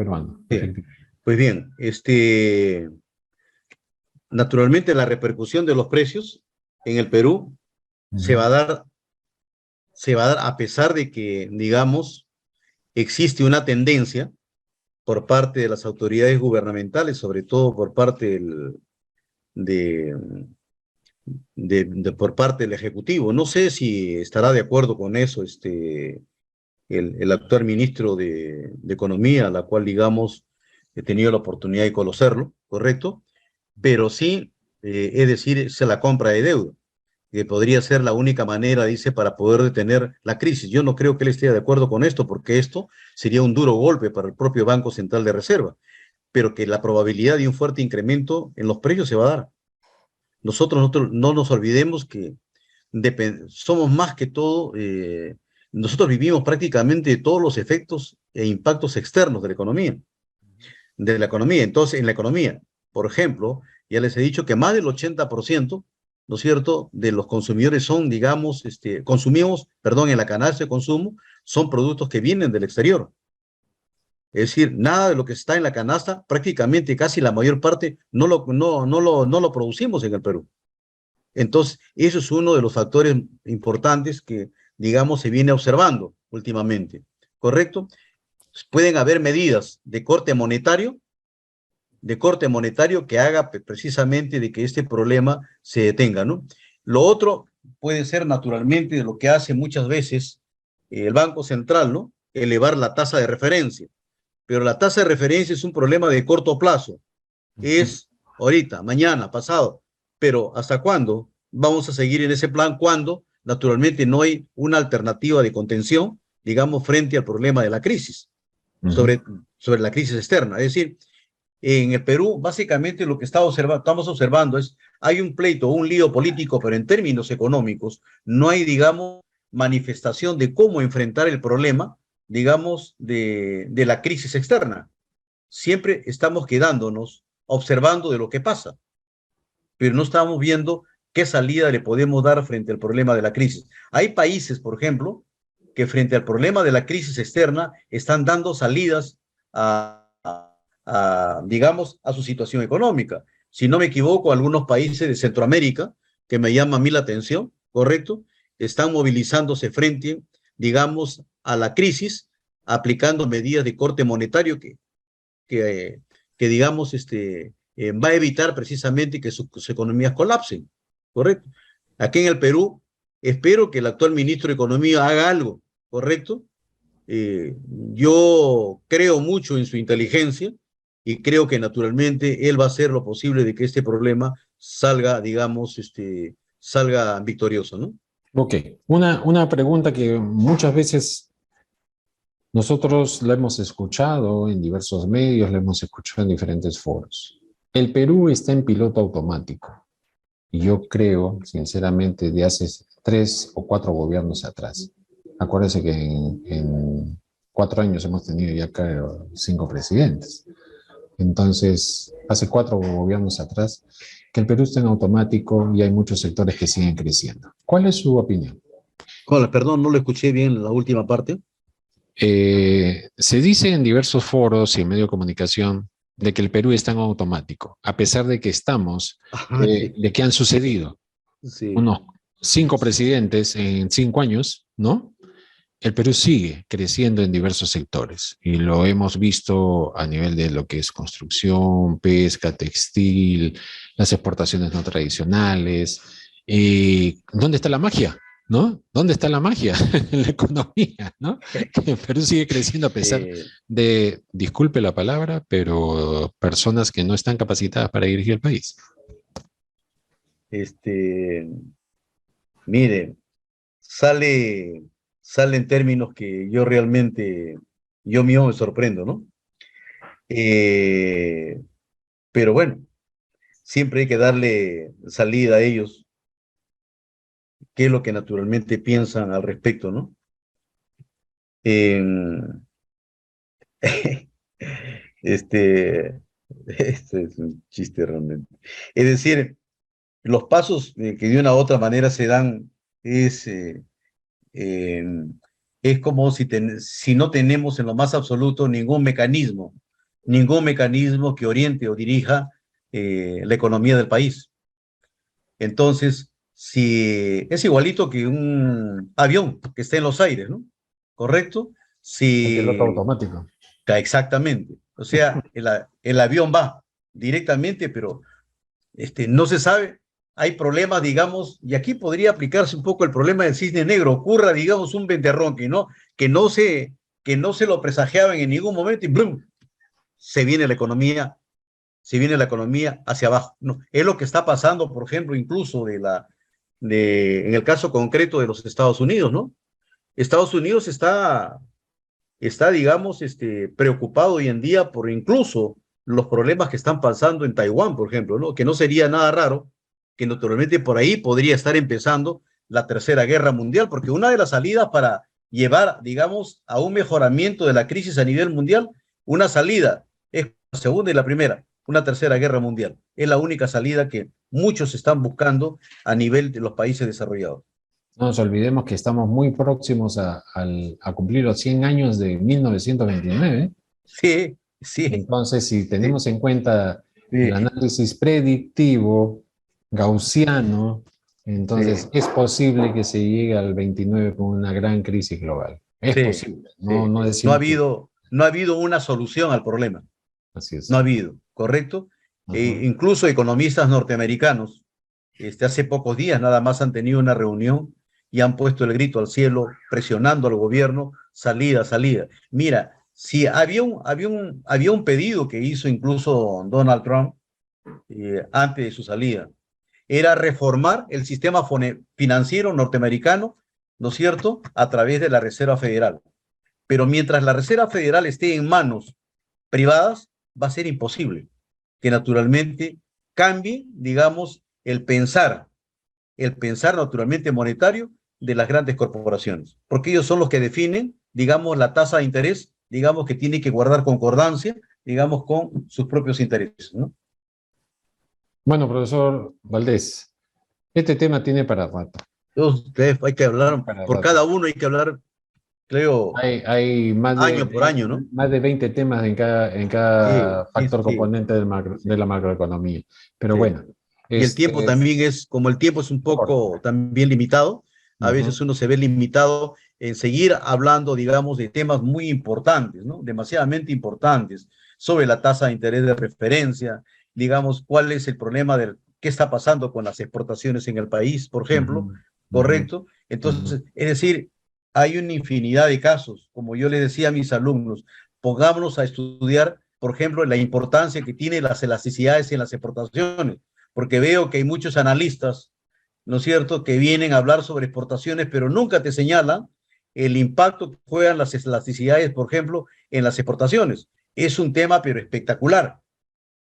Bien. Pues bien, naturalmente la repercusión de los precios en el Perú se va a dar a pesar de que, digamos, existe una tendencia por parte de las autoridades gubernamentales, sobre todo por parte por parte del Ejecutivo. No sé si estará de acuerdo con eso el actual ministro de Economía, la cual, digamos, he tenido la oportunidad de conocerlo, ¿correcto? Pero sí, es decir, es la compra de deuda, que podría ser la única manera, dice, para poder detener la crisis. Yo no creo que él esté de acuerdo con esto, porque esto sería un duro golpe para el propio Banco Central de Reserva, pero que la probabilidad de un fuerte incremento en los precios se va a dar. Nosotros no nos olvidemos que somos más que todo, nosotros vivimos prácticamente todos los efectos e impactos externos de la economía. Entonces, en la economía, por ejemplo, ya les he dicho que más del 80%, ¿no es cierto?, de los consumidores son, digamos, consumimos, perdón, en la canasta de consumo, son productos que vienen del exterior. Es decir, nada de lo que está en la canasta, prácticamente casi la mayor parte, no lo producimos en el Perú. Entonces, eso es uno de los factores importantes que, digamos, se viene observando últimamente, ¿correcto? Pueden haber medidas de corte monetario, de corte monetario que haga precisamente de que este problema se detenga, ¿no? Lo otro puede ser naturalmente de lo que hace muchas veces el Banco Central, ¿no? Elevar la tasa de referencia. Pero la tasa de referencia es un problema de corto plazo. Es ahorita, mañana, pasado. Pero ¿hasta cuándo vamos a seguir en ese plan? Cuando naturalmente no hay una alternativa de contención, digamos, frente al problema de la crisis, sobre la crisis externa. Es decir, en el Perú, básicamente lo que estamos observando es, hay un pleito, un lío político, pero en términos económicos no hay, digamos, manifestación de cómo enfrentar el problema, digamos, de la crisis externa. Siempre estamos quedándonos observando de lo que pasa, pero no estamos viendo qué salida le podemos dar frente al problema de la crisis. Hay países, por ejemplo, que frente al problema de la crisis externa están dando salidas digamos, a su situación económica. Si no me equivoco, algunos países de Centroamérica, que me llaman a mí la atención, ¿correcto? Están movilizándose frente, digamos, a la crisis, aplicando medidas de corte monetario que digamos, va a evitar precisamente que sus economías colapsen, ¿correcto? Aquí en el Perú, espero que el actual ministro de Economía haga algo, ¿correcto? Yo creo mucho en su inteligencia y creo que naturalmente él va a hacer lo posible de que este problema salga, digamos, salga victorioso, ¿no? Ok, una pregunta que muchas veces nosotros la hemos escuchado en diversos medios, la hemos escuchado en diferentes foros. El Perú está en piloto automático y yo creo, sinceramente, de hace 3 o 4 gobiernos atrás. Acuérdense que en 4 años hemos tenido ya, creo, 5 presidentes. Entonces, hace 4 gobiernos atrás, que el Perú está en automático y hay muchos sectores que siguen creciendo. ¿Cuál es su opinión? Hola, perdón, no lo escuché bien la última parte. Se dice en diversos foros y en medios de comunicación de que el Perú está en automático, a pesar de que estamos, Sí. de que han sucedido unos 5 presidentes en 5 años, ¿no? El Perú sigue creciendo en diversos sectores y lo hemos visto a nivel de lo que es construcción, pesca, textil, las exportaciones no tradicionales. ¿Dónde está la magia? ¿No? ¿Dónde está la magia en la economía? ¿No? Que el Perú sigue creciendo a pesar de, disculpe la palabra, pero personas que no están capacitadas para dirigir el país. Mire, salen términos que yo realmente, yo mismo me sorprendo, ¿no? Pero bueno, siempre hay que darle salida a ellos, qué es lo que naturalmente piensan al respecto, ¿no? Este es un chiste realmente. Es decir, los pasos que de una u otra manera se dan es como si no tenemos en lo más absoluto ningún mecanismo que oriente o dirija la economía del país. Entonces, si es igualito que un avión que esté en los aires, ¿no? ¿Correcto? El piloto automático. Exactamente. O sea, el avión va directamente, pero no se sabe. Hay problemas, digamos, y aquí podría aplicarse un poco el problema del cisne negro. Ocurra, digamos, un ventarrón que no se lo presagiaban en ningún momento y ¡blum! Se viene la economía hacia abajo. No, es lo que está pasando, por ejemplo, incluso en el caso concreto de los Estados Unidos, ¿no? Estados Unidos está digamos, preocupado hoy en día por incluso los problemas que están pasando en Taiwán, por ejemplo, ¿no? Que no sería nada raro que naturalmente por ahí podría estar empezando la Tercera Guerra Mundial, porque una de las salidas para llevar, digamos, a un mejoramiento de la crisis a nivel mundial, una salida es la segunda y la primera, una Tercera Guerra Mundial. Es la única salida que muchos están buscando a nivel de los países desarrollados. No nos olvidemos que estamos muy próximos a cumplir los 100 años de 1929. Sí, sí. Entonces, si tenemos en cuenta el análisis predictivo gaussiano, entonces es posible que se llegue al 29 con una gran crisis global. Es posible. No ha habido una solución al problema. Así es. No ha habido. ¿correcto? Ujú. Incluso economistas norteamericanos, hace pocos días nada más han tenido una reunión y han puesto el grito al cielo, presionando al gobierno, salida, salida. Mira, si había un pedido que hizo incluso Donald Trump antes de su salida, era reformar el sistema financiero norteamericano, ¿no es cierto?, a través de la Reserva Federal. Pero mientras la Reserva Federal esté en manos privadas, va a ser imposible que naturalmente cambie, digamos, el pensar naturalmente monetario de las grandes corporaciones, porque ellos son los que definen, digamos, la tasa de interés, digamos, que tiene que guardar concordancia, digamos, con sus propios intereses, ¿no? Bueno, profesor Valdés, este tema tiene para rato. Entonces, hay que hablar, Para por rato. cada uno hay que hablar, creo, Hay año por año, ¿no? más de 20 temas en Sí, cada sí, factor sí. componente de la macroeconomía. Pero Sí. bueno, Y el tiempo también como el tiempo es un corto. poco también limitado, a Ujú. veces uno se ve limitado en seguir hablando, digamos, de temas muy importantes, ¿no? Demasiadamente importantes, sobre la tasa de interés de referencia, digamos, cuál es el problema de qué está pasando con las exportaciones en el país, por ejemplo, Ujú, ujú, ¿correcto? ujú. Entonces, es decir, hay una infinidad de casos, como yo le decía a mis alumnos, pongámonos a estudiar, por ejemplo, la importancia que tienen las elasticidades en las exportaciones, porque veo que hay muchos analistas, ¿no es cierto?, que vienen a hablar sobre exportaciones, pero nunca te señalan el impacto que juegan las elasticidades, por ejemplo, en las exportaciones. Es un tema, pero espectacular.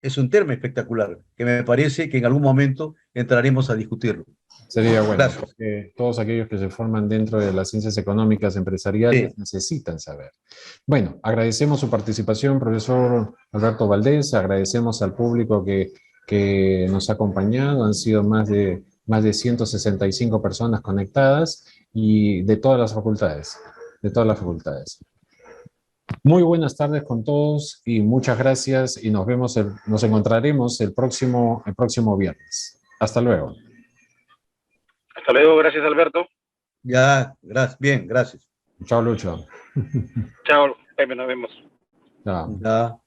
Es un tema espectacular, que me parece que en algún momento entraremos a discutirlo. Sería bueno, Gracias. porque todos aquellos que se forman dentro de las ciencias económicas Sí. empresariales necesitan saber. Bueno, agradecemos su participación, profesor Alberto Valdés, agradecemos al público que nos ha acompañado, han sido más de 165 personas conectadas y de todas las facultades, de todas las facultades. Muy buenas tardes con todos y muchas gracias y nos encontraremos el próximo viernes. Hasta luego. Hasta luego, gracias Alberto. Ya, gracias. Bien, gracias. Chao, Lucho. Chao, Pepe, nos vemos. Chao. Ya.